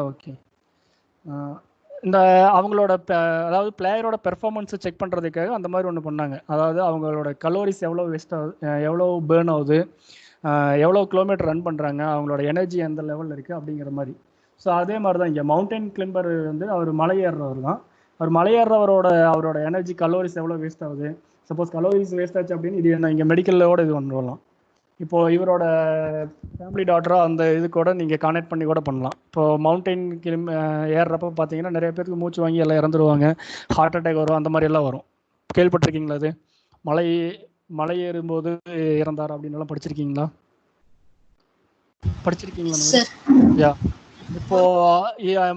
okay. இந்த அவங்களோட அதாவது பிளேயரோட பெர்ஃபார்மன்ஸை செக் பண்ணுறதுக்காக அந்த மாதிரி ஒன்று பண்ணாங்க. அதாவது அவங்களோட கலோரிஸ் எவ்வளோ வேஸ்ட் ஆகுது, எவ்வளோ பேர்ன் ஆகுது, எவ்வளோ கிலோமீட்டர் ரன் பண்ணுறாங்க, அவங்களோட எனர்ஜி எந்த லெவலில் இருக்குது அப்படிங்கிற மாதிரி. ஸோ அதே மாதிரி தான் இங்கே மவுண்டன் கிளைம்பர் வந்து அவர் மலையேறவர் தான். அவர் அவரோட எனர்ஜி கலோரிஸ் எவ்வளோ வேஸ்ட் ஆகுது, சப்போஸ் கலோரிஸ் வேஸ்ட் ஆச்சு அப்படின்னு இது என்ன இங்கே மெடிக்கலோட இது கொண்டு வரலாம். இப்போது இவரோட ஃபேமிலி டாக்டராக அந்த இது கூட நீங்கள் கான்டெக்ட் பண்ணி கூட பண்ணலாம். இப்போது மவுண்டைன் ஏறுறப்ப பார்த்தீங்கன்னா நிறைய பேருக்கு மூச்சு வாங்கி எல்லாம் இறந்துருவாங்க, ஹார்ட் அட்டாக் வரும், அந்த மாதிரி எல்லாம் வரும். கேள்விப்பட்டிருக்கீங்களா? அது மலை ஏறும்போது இறந்தார் அப்படின்னு எல்லாம் படிச்சிருக்கீங்களா? யா. இப்போ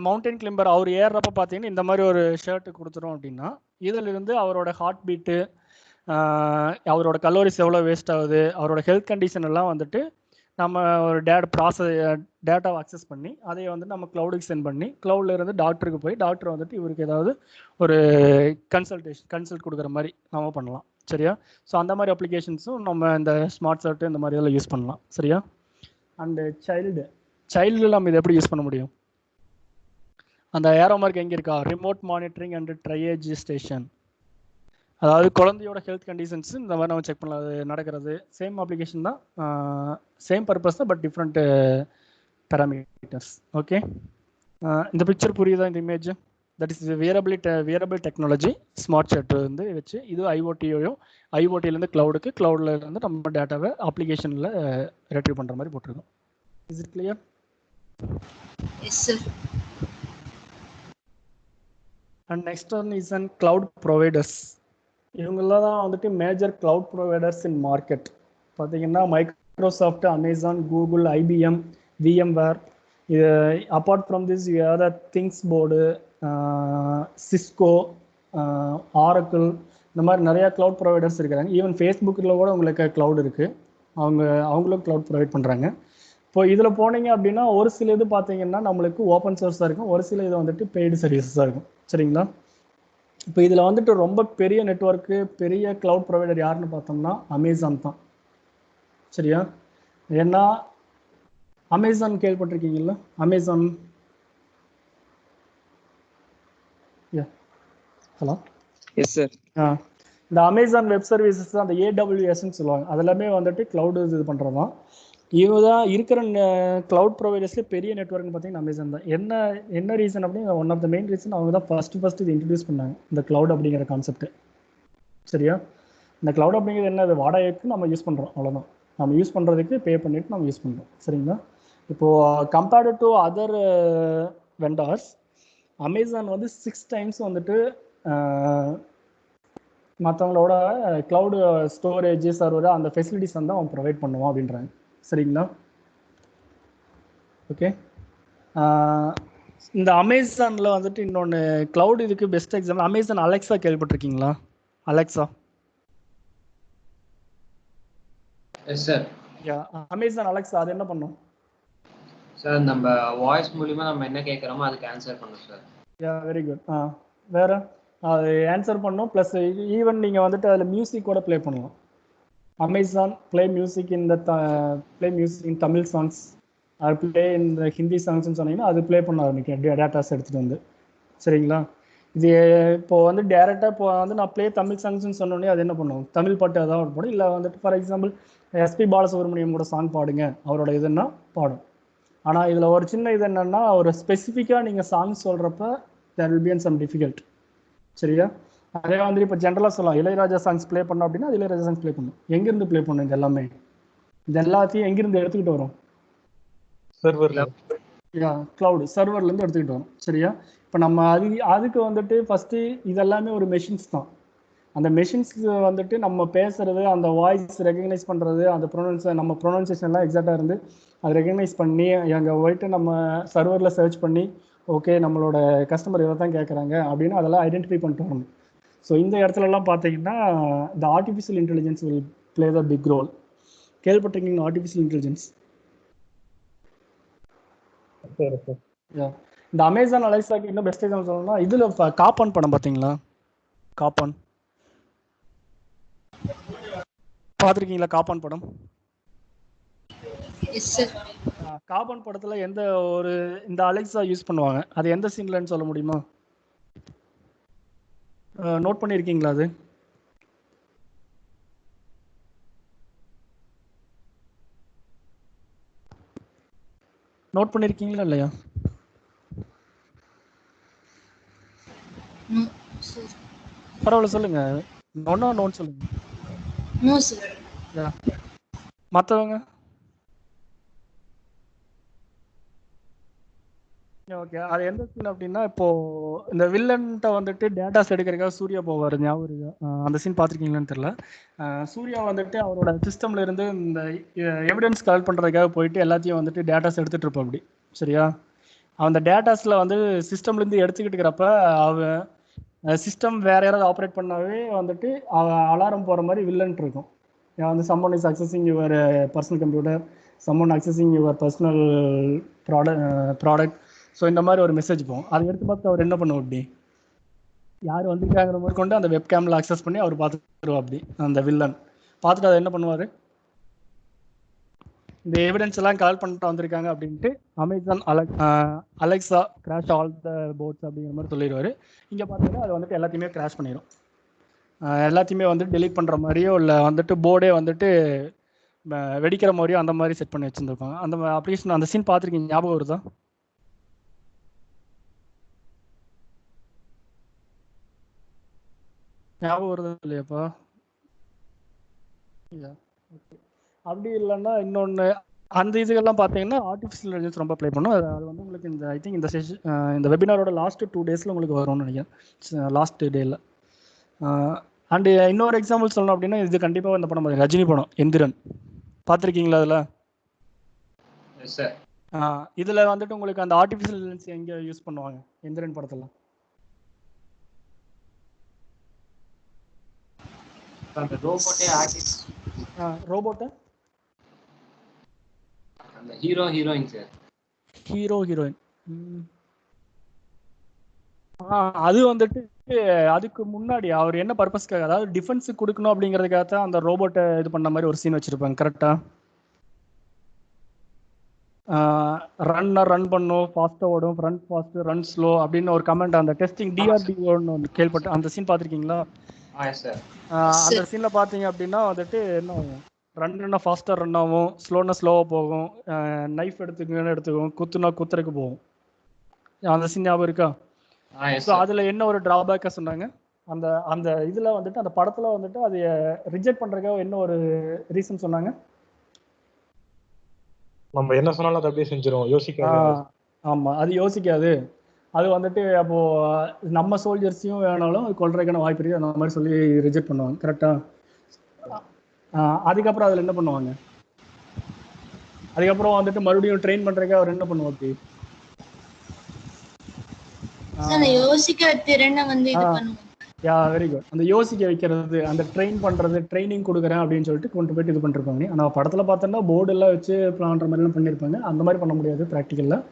மவுண்டன் கிளைம்பர் அவர் ஏறுறப்ப பார்த்தீங்கன்னா இந்த மாதிரி ஒரு ஷர்ட் கொடுத்துரும் அப்படின்னா இதில் இருந்து அவரோட ஹார்ட் பீட்டு, அவரோட கலோரிஸ் எவ்வளோ வேஸ்ட் ஆகுது, அவரோட ஹெல்த் கண்டிஷன் எல்லாம் வந்துட்டு நம்ம ஒரு டேட்டாவை அக்சஸ் பண்ணி அதை வந்து நம்ம க்ளவுடுக்கு சென்ட் பண்ணி க்ளவுடில் இருந்து டாக்டருக்கு போய் டாக்டர் வந்துட்டு இவருக்கு ஏதாவது ஒரு கன்சல்ட் கொடுக்குற மாதிரி நம்ம பண்ணலாம். சரியா? ஸோ அந்த மாதிரி அப்ளிகேஷன்ஸும் நம்ம இந்த ஸ்மார்ட் ஷர்ட்டு இந்த மாதிரி எல்லாம் யூஸ் பண்ணலாம். சரியா? அண்டு சைல்டு நம்ம இதை எப்படி யூஸ் பண்ண முடியும்? அந்த ஏரோ மார்க் எங்கே இருக்கா? Remote monitoring and triage station. அதாவது குழந்தையோட ஹெல்த் கண்டிஷன்ஸ் இந்த மாதிரி நம்ம செக் பண்ணலாம். அது நடக்கிறது சேம் அப்ளிகேஷன் தான், சேம் பர்பஸ் தான், பட் டிஃப்ரெண்ட் பேராமீட்டர்ஸ். ஓகே, இந்த பிக்சர் புரியுதா? இந்த image that is wearable technology smart shirt வந்து வச்சு இது ஐஓடியோயும் ஐஓடியிலேருந்து கிளவுடுக்கு, கிளவுடில் இருந்து நம்ம டேட்டாவை அப்ளிகேஷனில் ரெட்ரீவ் பண்ணுற மாதிரி போட்டிருக்கோம். Is it clear? Yes sir. And next one is and cloud providers. இவங்கெல்லாம் தான் வந்துட்டு major cloud providers in market. பார்த்தீங்கன்னா Microsoft, Amazon, Google, IBM, VMware. இது apart from this you have the things board, Cisco, Oracle, இந்த மாதிரி நிறையா cloud providers இருக்கிறாங்க. Even ஃபேஸ்புக்கில் கூட உங்களுக்கு க்ளவுட் இருக்குது, அவங்களும் க்ளவுட் ப்ரொவைட் பண்ணுறாங்க. இப்போ இதில் போனீங்க அப்படின்னா ஒரு சில இது பார்த்தீங்கன்னா நம்மளுக்கு ஓப்பன் சோர்ஸாக இருக்கும், ஒரு சில இது வந்துட்டு பெய்டு சர்வீசஸாக இருக்கும். சரிங்களா? இப்போ இதில் வந்துட்டு ரொம்ப பெரிய நெட்வொர்க்கு, பெரிய க்ளவுட் ப்ரொவைடர் யாருன்னு பார்த்தோம்னா அமேசான் தான். சரியா? ஏன்னா அமேசான் கேள்விப்பட்டிருக்கீங்கல்ல? Amazon, hello, yes sir. இந்த அமேசான் வெப் சர்வீசஸ் தான், அந்த ஏடபிள்யூஎஸ்ன்னு சொல்லுவாங்க, அதெல்லாமே வந்துட்டு க்ளவுடு இது பண்ணுறது தான். இவங்க தான் இருக்கிற க்ளவுட் ப்ரொவைடர்ஸ்லேயே பெரிய நெட்வொர்க்னு பார்த்தீங்கன்னா அமேசான் தான். என்ன ரீசன் அப்படின்னா, one of the main reason அவங்க தான் ஃபர்ஸ்ட் இது இன்ட்ரடியூஸ் பண்ணாங்க, இந்த க்ளவுட் அப்படிங்கிற கான்செப்ட். சரியா? இந்த க்ளவுட் அப்படிங்கிறது என்ன? அது வாடகைக்கு நம்ம யூஸ் பண்ணுறோம், அவ்வளோதான். நம்ம யூஸ் பண்ணுறதுக்கு பே பண்ணிவிட்டு நம்ம யூஸ் பண்ணுறோம். சரிங்களா? இப்போது compared to other vendors, Amazon வந்து 6 times வந்துட்டு மற்றவங்களோட க்ளவுடு ஸ்டோரேஜ், சர்வர், அந்த ஃபெசிலிட்டிஸ் வந்து அவன் ப்ரொவைட் பண்ணுவான் அப்படின்றாங்க. சரிங்களா? ஓகே, இந்த அமேசானில் வந்துட்டு இன்னொன்று க்ளவுட் இதுக்கு பெஸ்ட் எக்ஸாம்பிள் அமேசான் அலெக்ஸா. கேள்விப்பட்டிருக்கீங்களா? Alexa. Yes sir. Amazon Alexa அது என்ன பண்ணும் சார்? நம்ம வாய்ஸ் மூலியமா நம்ம என்ன கேட்குறோமோ அதுக்கு ஆன்சர் பண்ணும் சார். Very good. வேற அது ஆன்சர் பண்ணும், ப்ளஸ் ஈவன் நீங்கள் வந்துட்டு அதில் மியூசிக் கூட ப்ளே பண்ணலாம். Amazon play music play music இன் தமிழ் சாங்ஸ், அது ப்ளே இந்த ஹிந்தி சாங்ஸ்ன்னு சொன்னீங்கன்னா அது ப்ளே பண்ண ஆரம்பிக்கும் டேட்டாஸ் எடுத்துகிட்டு வந்து. சரிங்களா? இது இப்போ வந்து டேரெக்டாக இப்போ வந்து நான் ப்ளே தமிழ் சாங்ஸ்ன்னு சொன்னோடனே அது என்ன பண்ணும்? தமிழ் பாட்டு அதான் போடும். இல்லை வந்துட்டு ஃபார் எக்ஸாம்பிள் எஸ்பி பாலசுப்ரமணியம் கூட சாங் பாடுங்க, அவரோட இதுன்னா பாடும். ஆனால் இதில் ஒரு சின்ன இது என்னென்னா, ஒரு ஸ்பெசிஃபிக்காக நீங்கள் சாங்ஸ் சொல்கிறப்ப there will be and some difficult. சரியா? அதே வந்து இப்போ ஜென்ரலாக சொல்லலாம், இளையராஜா சாங்ஸ் ப்ளே பண்ணோம் அப்படின்னா அது இளையராஜா சாங்ஸ் ப்ளே பண்ணும். எங்கேருந்து ப்ளே பண்ணும்? இது எல்லாமே இது எல்லாத்தையும் எங்கேருந்து எடுத்துக்கிட்டு வரும்? சர்வர்ல. க்ளவுடு சர்வர்லேருந்து எடுத்துக்கிட்டு வரும். சரியா? இப்போ நம்ம அதுக்கு வந்துட்டு ஃபஸ்ட்டு இதெல்லாமே ஒரு மெஷின்ஸ் தான். அந்த மெஷின்ஸ்க்கு வந்துட்டு நம்ம பேசுறது, அந்த வாய்ஸ் ரெகக்னைஸ் பண்ணுறது, அந்த நம்ம ப்ரொனன்சியேஷன்லாம் எக்ஸாக்டாக இருந்து அதை ரெகக்னைஸ் பண்ணி அங்கே போயிட்டு நம்ம சர்வரில் சர்ச் பண்ணி ஓகே நம்மளோட கஸ்டமர் இதை தான் கேட்குறாங்க அப்படின்னு அதெல்லாம் ஐடென்டிஃபை பண்ணிட்டு வரணும். ஸோ இந்த இடத்துலலாம் பார்த்தீங்கன்னா இந்த artificial intelligence will play the big role. கேள்விப்பட்டிருக்கீங்க ஆர்டிஃபிஷியல் இன்டெலிஜென்ஸ்? இந்த அமேசான் அலெக்ஸாக்கு இன்னும் பெஸ்ட் எக்ஸாம்பிள் சொல்லணும்னா இதில் காப்பான் படம் பார்த்தீங்களா? காப்பான் பார்த்துருக்கீங்களா? காப்பான் படம். காப்பான் படத்தில் எந்த ஒரு இந்த அலெக்ஸா யூஸ் பண்ணுவாங்க, அது எந்த சீன்லன்னு சொல்ல முடியுமா? நோட் பண்ணியிருக்கீங்களா? அது நோட் பண்ணியிருக்கீங்களா இல்லையா? பரவாயில்ல சொல்லுங்க, நோட் சொல்லுங்க. மற்றவங்க ஓகே, அது எந்த சீன் அப்படின்னா இப்போ இந்த வில்லன்ட்ட வந்துட்டு டேட்டாஸ் எடுக்கிறதுக்காக சூர்யா போவார், ஞாபகம் இருக்கு? அந்த சீன் பார்த்துருக்கீங்களான்னு தெரியல. சூர்யா வந்துட்டு அவரோட சிஸ்டம்ல இருந்து இந்த எவிடன்ஸ் கலெக்ட் பண்ணுறதுக்காக போயிட்டு எல்லாத்தையும் வந்துட்டு டேட்டாஸ் எடுத்துகிட்டு இருப்போம் அப்படி. சரியா? அந்த டேட்டாஸில் வந்து சிஸ்டம்லேருந்து எடுத்துக்கிட்டு இருக்கிறப்ப அவன் சிஸ்டம் வேற யாராவது ஆப்ரேட் பண்ணாவே வந்துட்டு அவன் அலாரம் போகிற மாதிரி வில்லன் இருக்கும். வந்து someone is accessing your personal computer, someone accessing your personal product. So இந்த மாதிரி ஒரு மெசேஜ் போகும். அதை எடுத்து பார்த்து அவர் என்ன பண்ணுவோம், அப்படி யார் வந்திருக்காங்கிற மாதிரி கொண்டு அந்த வெப்கேமில் அக்சஸ் பண்ணி அவர் பார்த்துருவோம். அப்படி அந்த வில்லன் பார்த்துட்டு அதை என்ன பண்ணுவார்? இந்த எவிடன்ஸ் எல்லாம் கலெக்ட் பண்ணிட்டு வந்திருக்காங்க அப்படின்ட்டு Amazon Alexa crash all the ports அப்படிங்கிற மாதிரி சொல்லிடுவாரு. இங்கே பார்த்தீங்கன்னா அது வந்துட்டு எல்லாத்தையுமே கிராஷ் பண்ணிடும். எல்லாத்தையுமே வந்துட்டு டெலீட் பண்ணுற மாதிரியோ இல்லை வந்துட்டு போர்டே வந்துட்டு வெடிக்கிற மாதிரியோ அந்த மாதிரி செட் பண்ணி வச்சுருந்துருப்பாங்க. அந்த அப்ளிகேஷன் அந்த சீன் பார்த்துருக்கீங்க, ஞாபகம் வருதா? ஞாபகம் வருது இல்லையாப்பா? அப்படி இல்லைன்னா இன்னொன்று அந்த இதுகள்லாம் பார்த்தீங்கன்னா ஆர்டிஃபிஷியல் இன்டெலிஜென்ஸ் ரொம்ப ப்ளே பண்ணும். அது வந்து உங்களுக்கு இந்த ஐ திங்க் இந்த வெபினாரோட லாஸ்ட் 2 days உங்களுக்கு வரும்னு நினைக்கிறேன், லாஸ்ட் டேல. அண்டு இன்னொரு எக்ஸாம்பிள் சொல்லணும் அப்படின்னா இது கண்டிப்பாக இந்த படம் பார்த்தீங்க, ரஜினி படம் எந்திரன் பார்த்துருக்கீங்களா? அதில் இதில் வந்துட்டு உங்களுக்கு அந்த ஆர்டிஃபிஷியல் இன்டெலிஜென்ஸ் எங்கே யூஸ் பண்ணுவாங்க எந்திரன் படத்தில்? அந்த ரோபோட்டே ஆர்டிஸ்ட் ரோபோட்டை அந்த ஹீரோயின் சார், ஹீரோயின் அது வந்துட்டு அதுக்கு முன்னாடி அவர் என்ன பர்பஸ்க்காக, அதாவது டிஃபென்ஸுக்கு கொடுக்கணும் அப்படிங்கிறதுக்காக தான் அந்த ரோபோட்டை இது பண்ண மாதிரி ஒரு சீன் வச்சிருப்பாங்க. கரெக்டா? ரன் பண்ணும், ஃபாஸ்ட்டாக ஓடும், ரன் ஃபாஸ்ட் ரன் ஸ்லோ அப்படின்னு ஒரு கமெண்ட் அந்த டெஸ்டிங் டிஆர்டிஓன்னு ஒன்று கேள்விப்பட்ட அந்த சீன் பார்த்துருக்கீங்களா? அந்த சீன்ல பார்த்தீங்க அப்படின்னா வந்துட்டு என்ன ரன்னா ஃபாஸ்ட்டாக ரன் ஆகும், ஸ்லோனா ஸ்லோவாக போகும், நைஃப் எடுத்துக்கும், குத்துனா குத்துறதுக்கு போகும். அந்த சீன் ஞாபகம் இருக்கா? ஸோ அதில் என்ன ஒரு ட்ராபேக்காக சொன்னாங்க அந்த அந்த இதில் வந்துட்டு அந்த படத்தில் வந்துட்டு அதை ரிஜெக்ட் பண்ணுறதுக்காக என்ன ஒரு ரீசன் சொன்னாங்க? நம்ம என்ன சொன்னாலும் அதை அப்படியே செஞ்சிரும், யோசிக்காது. ஆமாம், அது யோசிக்காது. அது வந்துட்டு அப்போது நம்ம சோல்ஜர்ஸையும் வேணாலும் கொள்றதுக்கான வாய்ப்பு இருக்குது அந்த மாதிரி சொல்லி ரிஜெக்ட் பண்ணுவாங்க. கரெக்டாக? அதுக்கப்புறம் அதில் என்ன பண்ணுவாங்க? அதுக்கப்புறம் வந்துட்டு மறுபடியும் ட்ரெயின் பண்ணுறதுக்கு அவர் என்ன பண்ணுவாங்க? யோசிக்க திறனை வந்து இது பண்ணுவாங்க. Very good. அந்த யோசிக்க வைக்கிறது, அந்த ட்ரெயின் பண்ணுறது, ட்ரைனிங் கொடுக்குறேன் அப்படின்னு சொல்லிட்டு கொண்டு போயிட்டு இது பண்ணிருப்பாங்க. ஆனால் படத்தில் பார்த்தோன்னா போர்டு எல்லாம் வச்சு பிளான்ற மாதிரிலாம் பண்ணியிருப்பாங்க. அந்த மாதிரி பண்ண முடியாது ப்ராக்டிக்கலில்.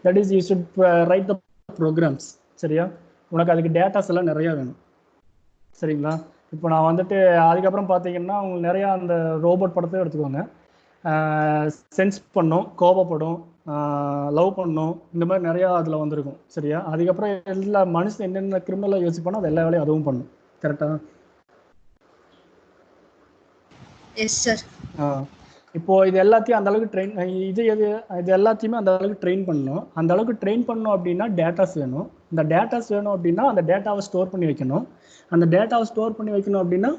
That is you should write the programs. சரியா? உனக்கு அதுக்கு டேட்டாஸ் எல்லாம் நிறையா வேணும். சரிங்களா? இப்போ நான் வந்துட்டு அதுக்கப்புறம் பார்த்தீங்கன்னா உங்களுக்கு நிறையா அந்த ரோபோட் படத்தை எடுத்துக்கோங்க. சென்ஸ் பண்ணும், கோபப்படும், லவ் பண்ணும், இந்த மாதிரி நிறையா அதில் வந்திருக்கும். சரியா? அதுக்கப்புறம் எல்லா மனுஷன் என்னென்ன கிரிமினலாக யோசிப்பானோ அது எல்லா வேலையும் அதுவும் பண்ணும். கரெக்டாக? Yes sir. இப்போ இது எல்லாத்தையும் அந்த அளவுக்கு ட்ரெயின் இது எல்லாத்தையுமே அந்த அளவுக்கு ட்ரெயின் பண்ணணும். அந்த அளவுக்கு ட்ரெயின் பண்ணணும் அப்படின்னா டேட்டாஸ் வேணும். இந்த டேட்டாஸ் வேணும் அப்படின்னா அந்த டேட்டாவை ஸ்டோர் பண்ணி வைக்கணும். அந்த டேட்டாவை ஸ்டோர் பண்ணி வைக்கணும் அப்படின்னா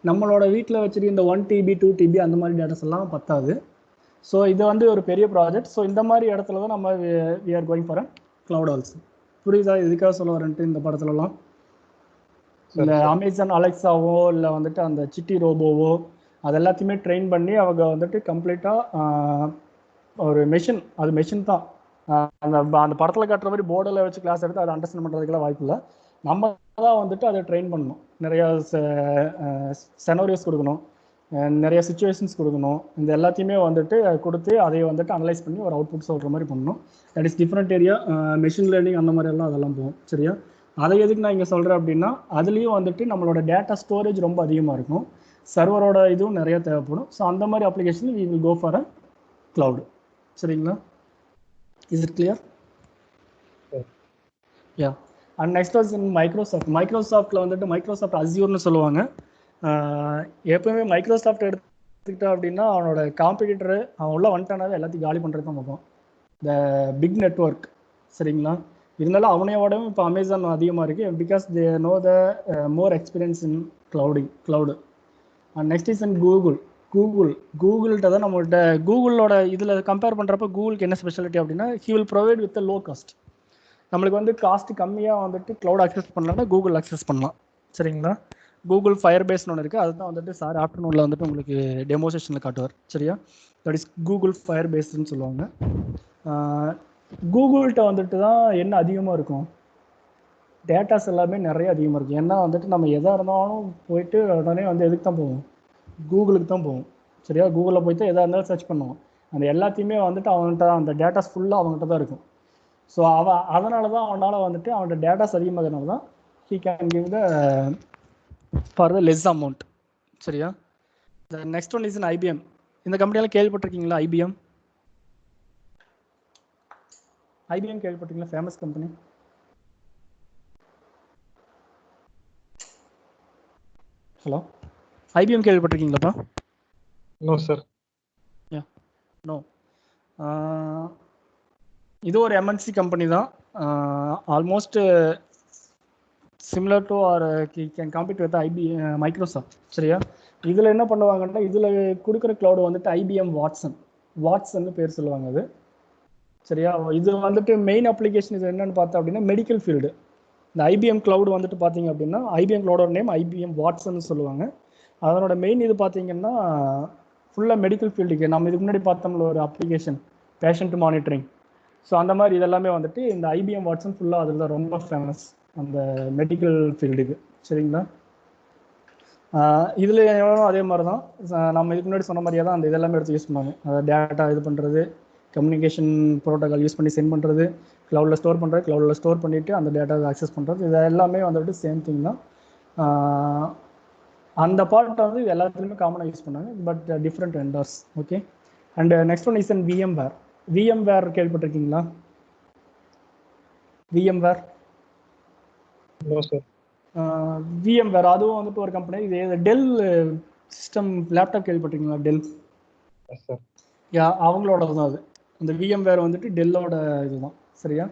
நம்மளோட வீட்டில் வச்சுட்டு இந்த 1 TB 2 TB அந்த மாதிரி டேட்டாஸ் எல்லாம் பத்தாது. ஸோ இது வந்து ஒரு பெரிய ப்ராஜெக்ட். ஸோ இந்த மாதிரி இடத்துல தான் நம்ம we are going for cloud also. புரியுதா இதுக்காக சொல்ல வரேன்ட்டு? இந்த படத்துலலாம் இந்த அமேசான் அலெக்ஸாவோ இல்லை வந்துட்டு அந்த சிட்டி ரோபோவோ அது எல்லாத்தையுமே ட்ரெயின் பண்ணி அவங்க வந்துட்டு கம்ப்ளீட்டாக ஒரு மெஷின், அது மெஷின் தான். அந்த படத்தில் காட்டுற மாதிரி போர்டில் வச்சு கிளாஸ் எடுத்து அதை அண்டர்ஸ்டாண்ட் பண்ணுறதுக்கெல்லாம் வாய்ப்பு இல்லை. நம்ம தான் வந்துட்டு அதை ட்ரெயின் பண்ணணும். நிறையா செனோரியோஸ் கொடுக்கணும், நிறைய சுச்சுவேஷன்ஸ் கொடுக்கணும். இந்த எல்லாத்தையுமே வந்துட்டு கொடுத்து அதை வந்துட்டு அனலைஸ் பண்ணி ஒரு அவுட்புட் சொல்கிற மாதிரி பண்ணணும். That is different area. Machine learning அந்த மாதிரி எல்லாம் அதெல்லாம் போகும். சரியா? அதை எதுக்கு நான் இங்கே சொல்கிறேன் அப்படின்னா அதுலேயும் வந்துட்டு நம்மளோட டேட்டா ஸ்டோரேஜ் ரொம்ப அதிகமாக இருக்கும், சர்வரோட இதுவும் நிறைய தேவைப்படும். ஸோ அந்த மாதிரி application we will go for a cloud. சரிங்களா? Is it clear? Yeah. And next was in மைக்ரோசாஃப்ட்டில் வந்துட்டு மைக்ரோசாஃப்ட் அஸ்யூர்னு சொல்லுவாங்க. எப்பவுமே மைக்ரோசாஃப்ட் எடுத்துக்கிட்டோம் அப்படின்னா அவனோட காம்படிட்டரு அவன் உள்ள வந்துட்டானாவே எல்லாத்தையும் காலி பண்ணுறது தான் பார்ப்பான். The big network. சரிங்களா? இருந்தாலும் அவனையோடவும் இப்போ அமேசான் அதிகமாக இருக்குது. Because they know the more experience in cloud. And next is in கூகுள்கிட்ட தான் நம்மள்கிட்ட கூகுளோட இதில் கம்பேர் பண்ணுறப்ப கூகுளுக்கு என்ன ஸ்பெஷாலிட்டி அப்படின்னா he will provide with low cost. நம்மளுக்கு வந்து காஸ்ட் கம்மியாக வந்துட்டு க்ளவுட் அக்சஸ் பண்ணலாம்னா கூகுள் அக்சஸ் பண்ணலாம். சரிங்களா? கூகுள் ஃபயர் பேஸ்னு ஒன்று இருக்குது. அதுதான் வந்துட்டு சார் ஆஃப்டர்நூனில் வந்துட்டு உங்களுக்கு டெமோசேஷனில் காட்டுவார். சரியா? தட் இஸ் கூகுள் ஃபயர் பேஸ்ன்னு சொல்லுவாங்க. கூகுள்கிட்ட வந்துட்டு தான் என்ன அதிகமாக இருக்கும், டேட்டாஸ் எல்லாமே நிறைய அதிகமாக இருக்கும். ஏன்னா வந்துட்டு நம்ம எதாக இருந்தாலும் போயிட்டு உடனே வந்து எதுக்கு தான் போவோம், கூகுளுக்கு தான் போவோம். சரியா? கூகுளில் போயிட்டு எதாக இருந்தாலும் சர்ச் பண்ணுவோம். அந்த எல்லாத்தையுமே வந்துட்டு அவன்கிட்ட அந்த டேட்டாஸ் ஃபுல்லாக அவங்ககிட்ட தான் இருக்கும். ஸோ அதனால தான் அவனால் வந்துட்டு அவனோட டேட்டாஸ் அதிகமாகிறதுனால தான் he can give the for the less amount. சரியா? The next one is in IBM. இந்த கம்பெனியெல்லாம் கேள்விப்பட்டிருக்கீங்களா? ஐபிஎம் கேள்விப்பட்டிருக்கீங்களா? Famous company. ஹலோ, ஐபிஎம் கேள்விப்பட்டிருக்கீங்களாப்பா? No sir. நோ. இது ஒரு எம்என்சி கம்பெனி தான். Almost similar to or can compete with Microsoft. சரியா? இதில் என்ன பண்ணுவாங்கன்னா, இதில் கொடுக்குற க்ளவுடு வந்துட்டு ஐபிஎம் வாட்சன் பேர் சொல்லுவாங்க அது. சரியா? இது வந்துட்டு மெயின் அப்ளிகேஷன் இது என்னன்னு பார்த்தா அப்படின்னா மெடிக்கல் ஃபீல்டு. இந்த ஐபிஎம் க்ளவுடு வந்துட்டு பார்த்தீங்க அப்படின்னா ஐபிஎம் க்ளவுடோட நேம் ஐபிஎம் வாட்சன் சொல்லுவாங்க. அதனோட மெயின் இது பார்த்தீங்கன்னா ஃபுல்லாக மெடிக்கல் ஃபீல்டுக்கு. நம்ம இதுக்கு முன்னாடி பார்த்தோம்ல ஒரு அப்ளிகேஷன் பேஷண்ட் மானிட்டரிங். ஸோ அந்த மாதிரி இதெல்லாமே வந்துட்டு இந்த ஐபிஎம் வாட்சன் ஃபுல்லாக அதில் தான் ரொம்ப ஃபேமஸ் அந்த மெடிக்கல் ஃபீல்டுக்கு. சரிங்களா? இதில் அதே மாதிரி தான் நம்ம இதுக்கு முன்னாடி சொன்ன மாதிரியே தான் அந்த இதெல்லாமே எடுத்து யூஸ் பண்ணுவாங்க. அதை டேட்டா இது பண்ணுறது, கம்யூனிகேஷன் ப்ரோட்டோகால் யூஸ் பண்ணி சென்ட் பண்ணுறது, க்ளவுடில் ஸ்டோர் பண்ணிவிட்டு அந்த டேட்டாவை ஆக்சஸ் பண்ணுறது, இது எல்லாமே வந்துட்டு சேம் திங் தான். அந்த பார்ட்டை வந்து இது எல்லாத்துலேயுமே காமனாக யூஸ் பண்ணாங்க, but different vendors. Okay. And next one is an VMware கேள்விப்பட்டிருக்கீங்களா? விஎம்வேர் அதுவும் வந்துட்டு ஒரு கம்பெனி. இது டெல் சிஸ்டம் லேப்டாப் கேள்விப்பட்டிருக்கீங்களா? டெல் அவங்களோட தான் அது. அந்த விஎம்வேர் வந்துட்டு டெல்லோட இதுதான். சரியா?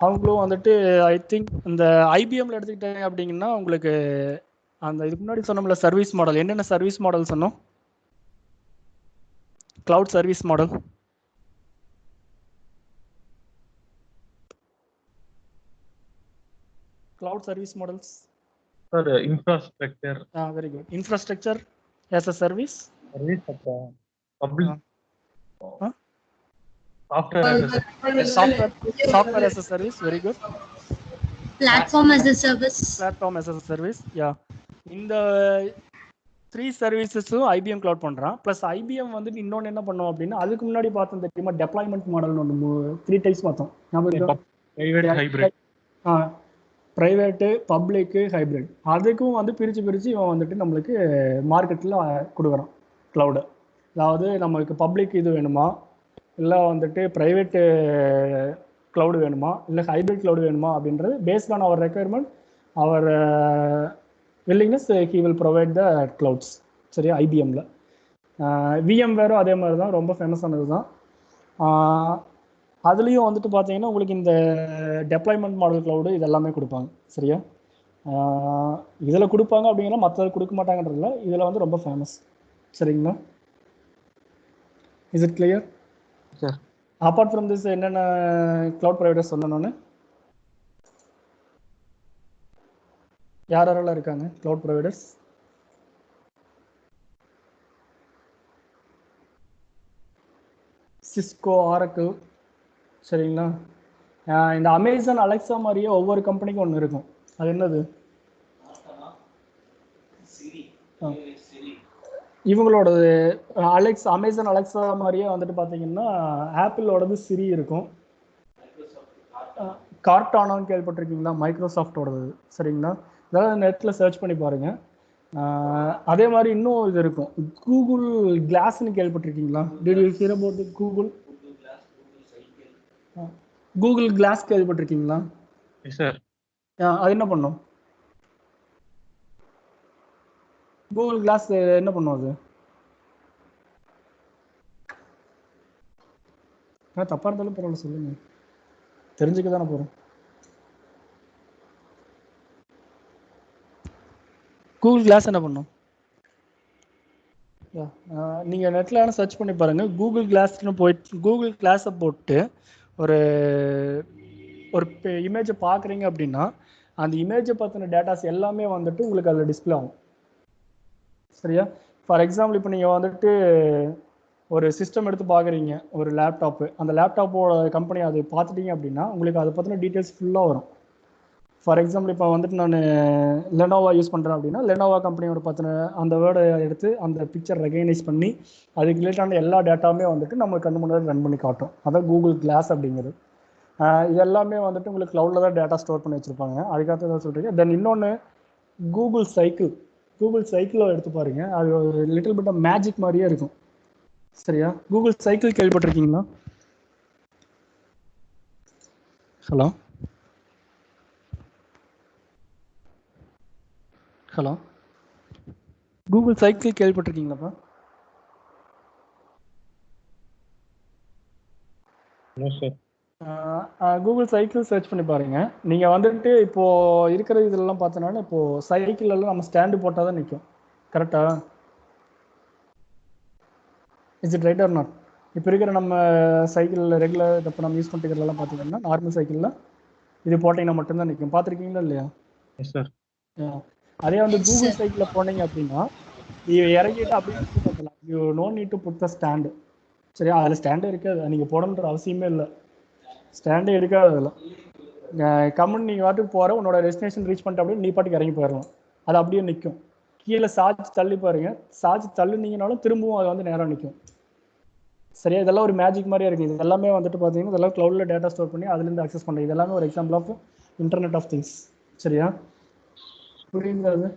அவங்களும் வந்துட்டு ஐ திங்க் இந்த ஐபிஎம்ல எடுத்துக்கிட்டாங்க அப்படிங்கன்னா உங்களுக்கு அந்த இதுக்கு முன்னாடி சொன்னோம்ல சர்வீஸ் மாடல். என்னென்ன சர்வீஸ் மாடல் சொன்னோம்? Cloud service model. Cloud service models. Sir, infrastructure. Very good. Infrastructure as a service. Public. Software as a service. Very good. Platform as a service. Yeah. இந்த 3 சர்வீசஸும் ஐபிஎம் கிளவுட் பண்றான். Plus IBM வந்து இன்னொன்று என்ன பண்ணுவோம் அப்படின்னா அதுக்கு முன்னாடி பார்த்தோம் தெரியுமா டெப்ளாய்மெண்ட் மாடல்னு ஒன்று 3 டைப்ஸ் பார்த்தோம். ப்ரைவேட்டு, பப்ளிக்கு, ஹைப்ரிட். அதுக்கும் வந்து பிரித்து இவன் வந்துட்டு நம்மளுக்கு மார்க்கெட்டில் கொடுக்குறான் க்ளவுடு. அதாவது நம்மளுக்கு பப்ளிக் இது வேணுமா, இல்லை வந்துட்டு ப்ரைவேட்டு க்ளவுடு வேணுமா, இல்லை ஹைப்ரிட் க்ளவுடு வேணுமா அப்படின்றது based on our requirement, our willingness he will provide the clouds. சரியா? ஐபிஎம்மில் விஎம்வேரும் அதே மாதிரி தான், ரொம்ப ஃபேமஸானது தான். அதுலேயும் வந்துட்டு பார்த்தீங்கன்னா உங்களுக்கு இந்த டெப்ளாய்மெண்ட் மாடல் க்ளவுடு இதெல்லாமே கொடுப்பாங்க. சரியா? இதில் கொடுப்பாங்க அப்படிங்கிற மற்றது கொடுக்க மாட்டாங்கன்றதுல இதில் வந்து ரொம்ப ஃபேமஸ். சரிங்களா? Is it clear? Sir, apart from this என்னென்ன க்ளவுட் ப்ரொவைடர்ஸ் சொன்னோன்னு யாரெல்லாம் இருக்காங்க க்ளவுட் ப்ரொவைடர்ஸ்? Cisco, Oracle. சரிங்களா? இந்த அமேசான் அலெக்ஸா மாதிரியே ஒவ்வொரு கம்பெனிக்கும் ஒன்று இருக்கும். அது என்னது? இவங்களோடது அமேசான் அலெக்ஸா மாதிரியே வந்துட்டு பார்த்தீங்கன்னா ஆப்பிளோடது சிரி இருக்கும். கார்டானான்னு கேள்விப்பட்டிருக்கீங்களா? மைக்ரோசாஃப்டோடது. சரிங்களா? அதாவது நெட்டில் சர்ச் பண்ணி பாருங்கள். அதே மாதிரி இன்னும் இது இருக்கும், கூகுள் கிளாஸ்ன்னு கேள்விப்பட்டிருக்கீங்களா? Did you hear about the Google glass கேள்விப்பட்டிருக்கீங்களா? சார், அது என்ன பண்ணும்? கூகுள் கிளாஸ் என்ன பண்ணும்? அது தப்பா இருந்தாலும் பரவாயில்ல, சொல்லுங்க, தெரிஞ்சுக்க தானே போறோம். கூகுள் கிளாஸ் என்ன பண்ணும்? நீங்கள் நெட்டில் சர்ச் பண்ணி பாருங்கள். கூகுள் கிளாஸ்ன்னு போயிட்டு கூகுள் கிளாஸை போட்டு ஒரு இமேஜை பார்க்குறீங்க அப்படின்னா அந்த இமேஜை பற்றின டேட்டாஸ் எல்லாமே வந்துட்டு உங்களுக்கு அதில் டிஸ்பிளே ஆகும். சரியா? ஃபார் எக்ஸாம்பிள் இப்போ நீங்கள் வந்துட்டு ஒரு சிஸ்டம் எடுத்து பார்க்குறீங்க, ஒரு லேப்டாப்பு, அந்த லேப்டாப்போட கம்பெனி அது பார்த்துட்டீங்க அப்படின்னா உங்களுக்கு அதை பற்றின டீட்டெயில்ஸ் ஃபுல்லாக வரும். ஃபார் எக்ஸாம்பிள் இப்போ வந்துட்டு நான் லெனோவா யூஸ் பண்ணுறேன் அப்படின்னா லெனோவா கம்பெனியோட பற்றின அந்த வேர்டை எடுத்து அந்த பிக்சர் ரெகனைஸ் பண்ணி அதுக்கு ரிலேட்டான எல்லா டேட்டாவுமே வந்துட்டு நம்ம கண்ணு முன்னாடி ரன் பண்ணி காட்டும். அதான் கூகுள் கிளாஸ் அப்படிங்கிறது. இது எல்லாமே வந்துட்டு உங்களுக்கு க்ளவுடில் தான் டேட்டா ஸ்டோர் பண்ணி வச்சுருப்பாங்க. அதுக்காக தான் சொல்கிறீங்க. தென் இன்னொன்று கூகுள் சைக்கிள். கூகுள் சைக்கிளை எடுத்து பாருங்க. அது ஒரு லிட்டில் பிட் ஆஃப் மேஜிக் மாதிரியே இருக்கும். சரியா? கூகுள் சைக்கிள் கேள்விப்பட்டிருக்கீங்களா? ஹலோ ஹலோ கூகுள் சைக்கிள் கேள்விப்பட்டிருக்கீங்களாப்பா? கூகுள் சைக்கிள் சர்ச் பண்ணி பாருங்க. நீங்க வந்துட்டு இப்போ இருக்கிற இதெல்லாம் பார்த்தோன்னா இப்போ சைக்கிள் எல்லாம் நம்ம ஸ்டாண்டு போட்டால் தான் நிற்கும். கரெக்டா? Is it right or not? இப்போ இருக்கிற நம்ம சைக்கிளில் ரெகுலர் இப்போ நம்ம யூஸ் பண்ணிக்கிறதெல்லாம் பார்த்தீங்கன்னா நார்மல் சைக்கிளில் இது போட்டிங்கன்னா மட்டும்தான் நிற்கும். பார்த்துருக்கீங்களா இல்லையா? சார் அதே வந்து கூகுள் சைக்கிளில் போனீங்க அப்படின்னா இது இறங்கிட்டு அப்படியே பார்க்கலாம். You no need to put the stand. சரியா? அதில் ஸ்டாண்டே இருக்காது, நீங்கள் போடணுன்ற அவசியமே இல்லை. ஸ்டாண்டே எடுக்காது அதில். கம்முன்னு நீங்கள் வாட்டுக்கு போகிற உன்னோட டெஸ்டினேஷன் ரீச் பண்ணிட்டு அப்படியே நீ பாட்டுக்கு இறங்கி போயிடலாம். அது அப்படியே நிற்கும். கீழே சார்ஜ் தள்ளி பாருங்க, சார்ஜ் தள்ளுனீங்கனாலும் திரும்பவும் அது வந்து நேரம் நிற்கும். சரியா? இதெல்லாம் ஒரு மேஜிக் மாதிரியே இருக்குது. இது எல்லாமே வந்துட்டு பார்த்தீங்கன்னா இதெல்லாம் க்ளவுடில் டேட்டா ஸ்டோர் பண்ணி அதுலேருந்து அக்சஸ் பண்ணுறது. இது எல்லாமே ஒரு example of internet of things. சரியா? புரியுது?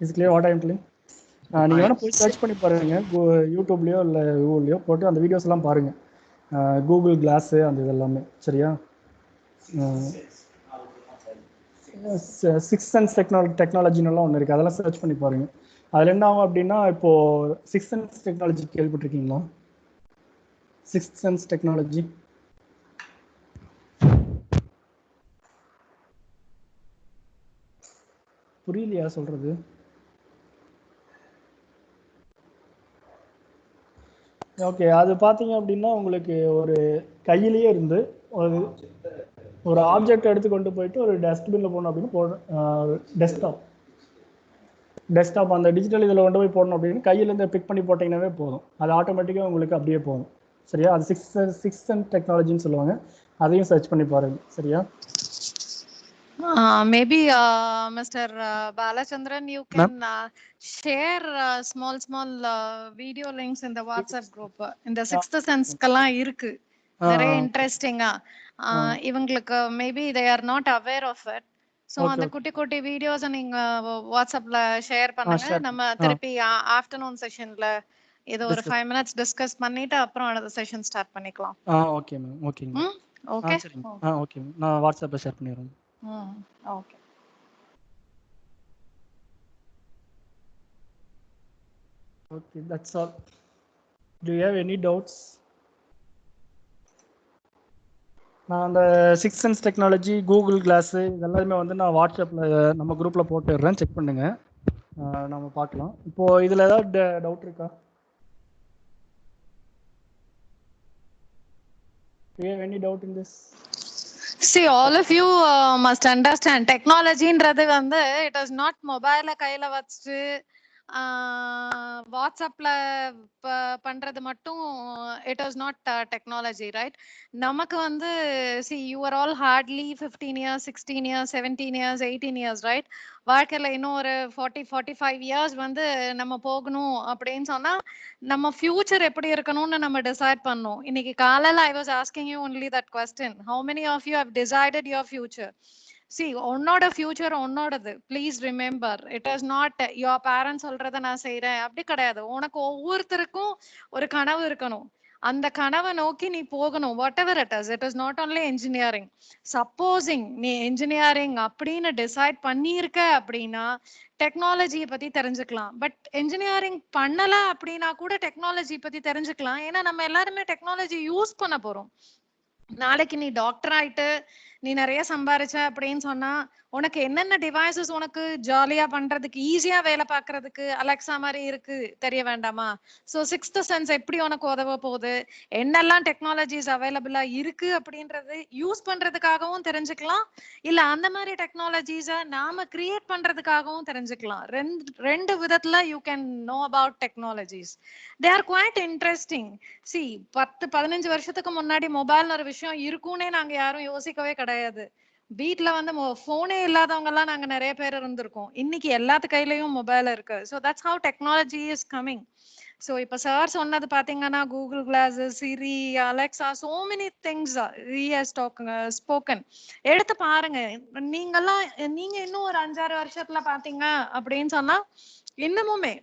Is clear what I am telling? நீங்கள் வேணால் போய் சர்ச் பண்ணி பாருங்க, யூடியூப்லேயோ இல்லை கூகுள்லையோ போட்டு அந்த வீடியோஸ் எல்லாம் பாருங்க. கூகுள் கிளாஸு அந்த இதெல்லாமே. சரியா? 6th Sense டெக்னாலஜினெல்லாம் ஒன்று இருக்குது, அதெல்லாம் சர்ச் பண்ணி பாருங்க. அதில் என்ன ஆகும் அப்படின்னா இப்போது 6th Sense டெக்னாலஜி கேள்விப்பட்டிருக்கீங்களா? 6th Sense டெக்னாலஜி புரியலையா சொல்றது? ஓகே, அது பார்த்தீங்க அப்படின்னா உங்களுக்கு ஒரு கையிலேயே இருந்து ஒரு ஆப்ஜெக்ட் எடுத்து கொண்டு போயிட்டு ஒரு டஸ்ட்பின்ல போடணும் அப்படின்னு டெஸ்க்டாப் அந்த டிஜிட்டல் இதில் கொண்டு போய் போடணும் அப்படின்னு கையிலேருந்து பிக் பண்ணி போட்டிங்கன்னாவே போதும். அது ஆட்டோமேட்டிக்காக உங்களுக்கு அப்படியே போகும். சரியா? அது 6th Sense டெக்னாலஜின்னு சொல்லுவாங்க. அதையும் சர்ச் பண்ணி பாருங்க. சரியா? Maybe Mr. Balachandran, you can share small video links in the WhatsApp group. In the 6th Sense கெல்லாம் இருக்கு நிறைய இன்ட்ரெஸ்டிங்கா. இவங்களுக்கு maybe they are not aware of it. So அந்த குட்டி குட்டி வீடியோஸ் நீங்க வாட்ஸ்அப்ல ஷேர் பண்ணுங்க. நம்ம திருப்பி ஆஃப்டர்நூன் செஷன்ல ஏதோ ஒரு 5 minutes டிஸ்கஸ் பண்ணிட்டு அப்புறம் அடுத்த செஷன் ஸ்டார்ட் பண்ணிக்கலாம். Okay ma'am. ஓகேங்க. ஓகே. Okay ma'am. நான் வாட்ஸ்அப்ல ஷேர் பண்ணிடுறேன். Okay. Okay, that's all. Do you have any doubts? நான் அந்த 6th Sense technology, Google class இதெல்லாமே வந்து நான் வாட்ஸ்அப்பில் நம்ம குரூப்பில் போட்டுடுறேன், செக் பண்ணுங்க, நம்ம பார்க்கலாம். இப்போது இதில் ஏதாவது டவுட் இருக்கா? Do you have any doubt in this? See, all of you must understand technology ன்றது வந்து it is not mobile கையில வச்சு வாட்ஸ்அப்ல பண்றது மட்டும் it is not technology, right? நமக்கு வந்து see, you are all hardly 15 years, 16 years, 17 years, 18 years, right? வாழ்க்கையில இன்னும் ஒரு 40-45 years வந்து நம்ம போகணும் அப்படின்னு சொன்னா நம்ம ஃபியூச்சர் எப்படி இருக்கணும்னு நம்ம டிசைட் பண்ணோம். இன்னைக்கு காலையில I was asking you only that question. How many of you have decided your future? See, உன்னோட ஃபியூச்சர் உன்னோடது. Please remember, it is not your parents சொல்றதை நான் செய்யறேன் அப்படி கிடையாது. உனக்கு ஒவ்வொருத்தருக்கும் ஒரு கனவு இருக்கணும். அந்த கனவை நோக்கி நீ போகணும். What ever it is not only engineering. Supposing நீ இன்ஜினியரிங் அப்படின்னு டிசைட் பண்ணியிருக்க அப்படின்னா டெக்னாலஜியை பத்தி தெரிஞ்சுக்கலாம். பட் இன்ஜினியரிங் பண்ணல அப்படின்னா கூட டெக்னாலஜி பத்தி தெரிஞ்சுக்கலாம். ஏன்னா நம்ம எல்லாருமே டெக்னாலஜி யூஸ் பண்ண போறோம். நாளைக்கு நீ டாக்டர் ஆயிட்டு நீ நிறைய சம்பாரிச்ச அப்படின்னு சொன்னா உனக்கு என்னென்ன டிவைசஸ் உனக்கு ஜாலியா பண்றதுக்கு ஈஸியா வேலை பார்க்கறதுக்கு அலெக்சா மாதிரி இருக்கு தெரிய வேண்டாமா? ஸோ 6th Sense எப்படி உனக்கு உதவ போகுது, என்னெல்லாம் டெக்னாலஜிஸ் அவைலபிளா இருக்கு அப்படின்றது யூஸ் பண்றதுக்காகவும் தெரிஞ்சுக்கலாம். இல்ல அந்த மாதிரி டெக்னாலஜிஸை நாம கிரியேட் பண்றதுக்காகவும் தெரிஞ்சுக்கலாம். ரெண்டு விதத்துல you can know about technologies. They are quite interesting. See 10-15 வருஷத்துக்கு முன்னாடி மொபைல்னு ஒரு விஷயம் இருக்குன்னே நாங்க யாரும் யோசிக்கவே கிடையாது. வீட்டுல வந்து போனே இல்லாதவங்க எல்லாம் நாங்க நிறைய பேர் இருந்திருக்கோம். இன்னைக்கு எல்லாத்து கையிலயும் மொபைல் இருக்கு. So that's how technology is coming. So இப்போ சார் சொன்னது பார்த்தீங்கன்னா Google glass, Siri, Alexa, so many things spoken. எடுத்து பாருங்க. நீங்க இன்னும் ஒரு 5-6 வருஷத்துல பாத்தீங்க அப்படின்னு சொன்னா இன்னமுமே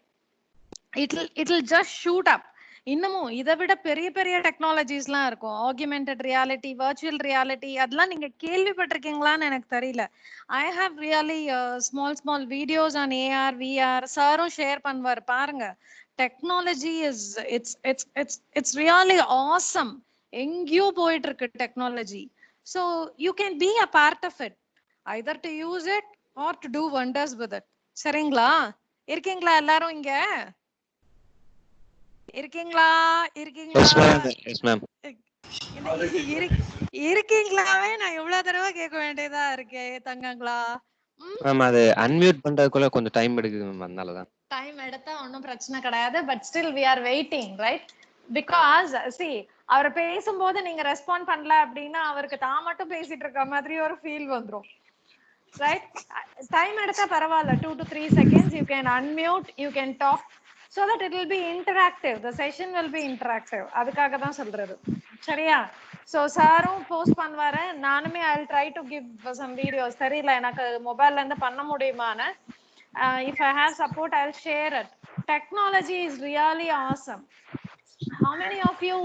it will just shoot up. இன்னமும் இதை விட பெரிய பெரிய டெக்னாலஜிஸ்லாம் இருக்கும். ஆக்யூமெண்டட் ரியாலிட்டி, வர்ச்சுவல் ரியாலிட்டி, அதெல்லாம் நீங்க கேள்விப்பட்டிருக்கீங்களான்னு எனக்கு தெரியல. I have really small videos on AR VR. சாரும் ஷேர் பண்ணுவார், பாருங்க. Technology is it's really awesome. எங்கேயோ போயிட்டு இருக்கு technology. So you can be a part of it, either to use it or to do wonders with it. சரிங்களா? இருக்கீங்களா எல்லாரும்? இங்க இருக்கீங்களா? இருக்கீங்களாவே நான் எவ்வளவு தடவை கேட்க வேண்டியதா இருக்கு தங்கங்களா. மேம் அது அன்மியூட் பண்றதுக்குள்ள கொஞ்சம் டைம் எடுக்குது மேம், அதனால தான். டைம் எடுத்தா ஒன்றும் பிரச்சனை கிடையாது. But still we are waiting, right? Because see, அவர் பேசும்போது நீங்க ரெஸ்பாண்ட் பண்ணல அப்படின்னா அவருக்கு தான் மட்டும் பேசிட்டு இருக்க மாதிரி ஒரு ஃபீல் வந்துரும், ரைட்? டைம் எடுத்தா பரவாயில்ல, 2 to 3 seconds you can unmute, you can talk so that it will be interactive, the session will be interactive. அதுக்காக தான் சொல்றது, சரியா? ஸோ சாரும் போஸ்ட் பண்ணுவாரு, நானுமே I will try to give some videos. தெரியல எனக்கு மொபைல்ல இருந்து பண்ண முடியுமான்னு. if I have support, I'll share it. Technology is really awesome. How many of you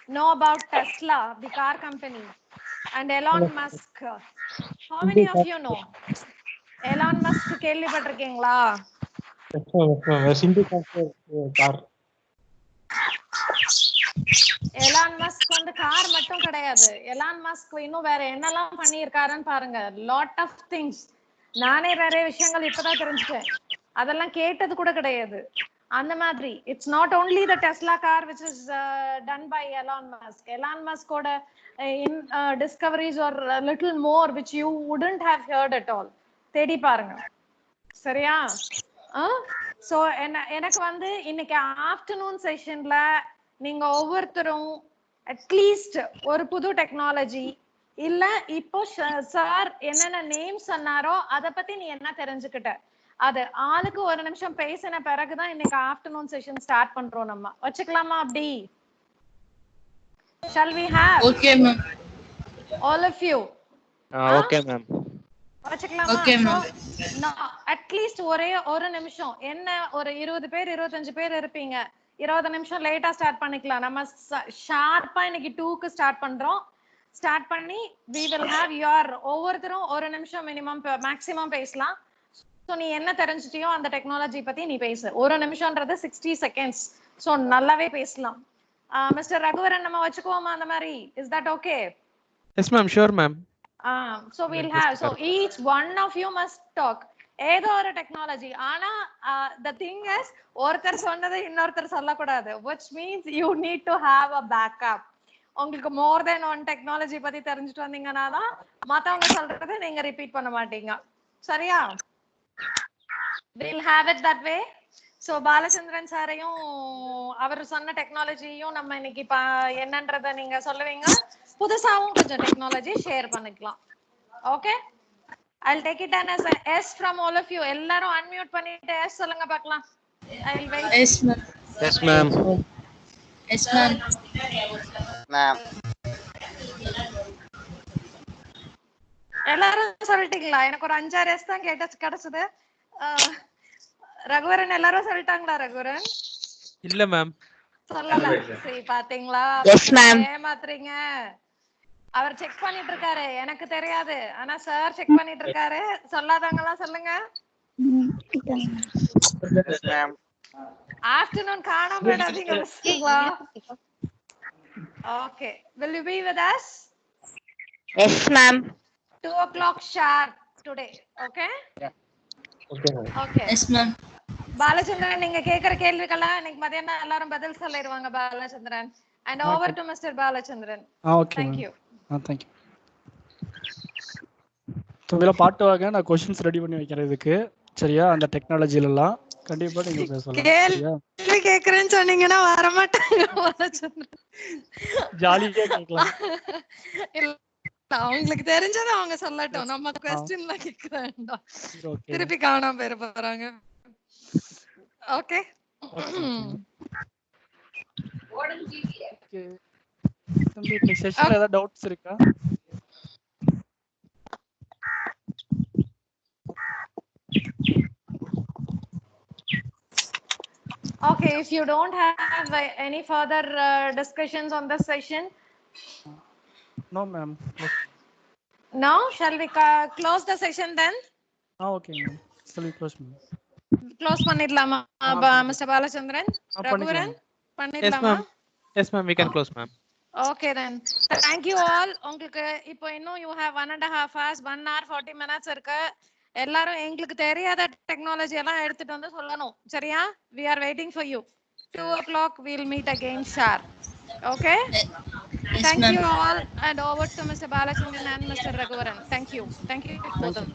know about Tesla, the car company, and Elon Musk? How many of you know Elon Musk? கேள்விப்பட்டிருக்கீங்களா? Elon Musk வந்து car மட்டும் கிடையாது. Elon Musk இன்னும் வேற என்னெல்லாம் பண்ணியிருக்காருன்னு பாருங்க. Lot of things. நானே நிறைய விஷயங்கள் இப்பதான் தெரிஞ்சுட்டேன், அதெல்லாம் கேட்டது கூட கிடையாது. அந்த மாதிரி it's not only the Tesla car which is done by Elon Musk. Elon மஸ்கோட discoveries are little more which you wouldn't have heard at all. தேடி பாருங்க, சரியா? ஸோ எனக்கு வந்து இன்னைக்கு ஆஃப்டர்நூன் செஷன்ல நீங்க ஒவ்வொருத்தரும் அட்லீஸ்ட் ஒரு புது டெக்னாலஜி இல்ல இப்போ சார் என்னென்ன நேம் சொன்னாரோ அத பத்தி நீ என்ன தெரிஞ்சுக்கிட்ட, அது ஆளுக்கு ஒரு நிமிஷம் பேசின பிறகுதான் இன்னைக்கு ஆஃப்டர்நூன் செஷன் ஸ்டார்ட் பண்றோம். நம்ம வச்சுக்கலாமா அப்படி? shall we have? Okay ma'am. all of you okay ma'am. வச்சுக்கலாமா? Okay ma'am. அட்லீஸ்ட் ஒரே ஒரு நிமிஷம். என்ன ஒரு 20 பேர் 25 பேர் இருப்பீங்க, 20 நிமிஷம் லேட்டா ஸ்டார்ட் பண்ணிக்கலாம். நம்ம ஷார்ப்பா இன்னைக்கு 2க்கு ஸ்டார்ட் பண்றோம். ஸ்டார்ட் பண்ணி we will have your ஒவ்வொருத்தரும் ஒரு நிமிஷம் மினிமம் மேக்ஸிமம் பேசலாம். ஸோ நீ என்ன தெரிஞ்சிட்டியோ அந்த டெக்னாலஜி பத்தி நீ பேசு. ஒரு நிமிஷம்ன்றது 60 seconds. ஸோ நல்லாவே பேசலாம். மிஸ்டர் ரகுவரன் நம்ம வச்சுக்குவோமா அந்த மாதிரி? Is that okay? Yes ma'am, sure ma'am. So we'll have, so each one of you must talk ஏதோ ஒரு டெக்னாலஜி. ஆனா the thing is ஒருத்தர் சொன்னதை இன்னொருத்தர் சொல்லக்கூடாது, which means you need to have a backup. உங்களுக்கு more than one டெக்னாலஜி பத்தி தெரிஞ்சுட்டு வந்தீங்கன்னா தான் மத்தவங்க சொல்றதை நீங்க ரிப்பீட் பண்ண மாட்டீங்க, சரியா? we'll have it that way. So Balachandran சாரையும் அவர் சொன்ன டெக்னாலஜியும் நம்ம இன்னைக்கு என்னன்றத நீங்க சொல்லுவீங்க. புதுசாவும் கொஞ்சம் டெக்னாலஜி ஷேர் பண்ணிக்கலாம். Okay, I'll take it as a S from all of you. எல்லாரும் unmute பண்ணிட்டு S சொல்லுங்க பார்க்கலாம். I'll wait. Yes ma'am. Yes ma'am. Yes ma'am. Ma'am. எல்லாரும் சொல்லிட்டீங்களா? எனக்கு ஒரு 5-6 S தான் கிடைச்சது. ரகுவரன் எல்லாரும் சொல்லிட்டாங்களா? ரகுவரன் இல்ல மேம், சொல்லல. சரி பாத்தீங்களா? Yes ma'am. ஏமாத்துறீங்க. அவர் செக் பண்ணிட்டு இருக்காரு, எனக்கு தெரியாது. ஆனா சார் செக் பண்ணிட்டு இருக்காரு. சொல்லாதவங்கலாம் சொல்லுங்க. Yes ma'am. ஆஃப்டர்நூன் காணாம போயிடாதீங்க. Okay, will you be with us? Yes ma'am. 2 o'clock sharp today. Okay? Okay. Yes ma'am. Balachandran, நீங்க கேக்குற கேள்விக்கெல்லாம் இன்னைக்கு மதியானம் எல்லாரும் பதில் சொல்லிடுவாங்க Balachandran. And over to Mr. Balachandran. Okay. Thank you. Thank you. தும்பில பாட்டு வாங்க, நான் क्वेश्चंस ரெடி பண்ணி வைக்கிறேன் இதுக்கு, சரியா? அந்த டெக்னாலஜில எல்லாம் கண்டிப்பா நீங்க பேசலாம். கேள்வி கேக்குறேன்னு சொன்னீங்கன்னா வர மாட்டாங்க பாலச்சந்திரன். ஜாலியா கேட்கலாம். இல்ல, அவங்களுக்கு தெரிஞ்சதை அவங்க சொல்லட்டும். நம்ம क्वेश्चनல கேட்க வேண்டாம். திருப்பி காணாம போயிட போறாங்க. ஓகே. Okay. தம்பி இந்த செஷன்ல ஏதாவது டவுட்ஸ் இருக்கா? Okay, if you don't have any further discussions on this session. No ma'am. Now shall we close the session then? Okay ma'am. Shall we close ma'am? Close பண்ணிடலாமா Mr. Balachandran? Raghuvaran பண்ணிடலாமா? Yes ma'am, we can close ma'am. Okay then. Thank you all. உங்களுக்கு இப்போ இன்னும் you have 1.5 hours, 1 hour 40 minutes இருக்கு. எல்லாரும் எங்களுக்கு தெரியாத technology எல்லாம் எடுத்துட்டு வந்து சொல்லணும். சரியா? We are waiting for you. 2 o'clock we'll meet again sharp. Okay? Thank you all, and over to Mr. Balachandran and Mr. Raghuvaran. Thank you. Thank you both of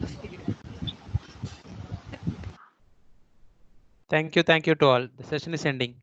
you. Thank you to all. The session is ending.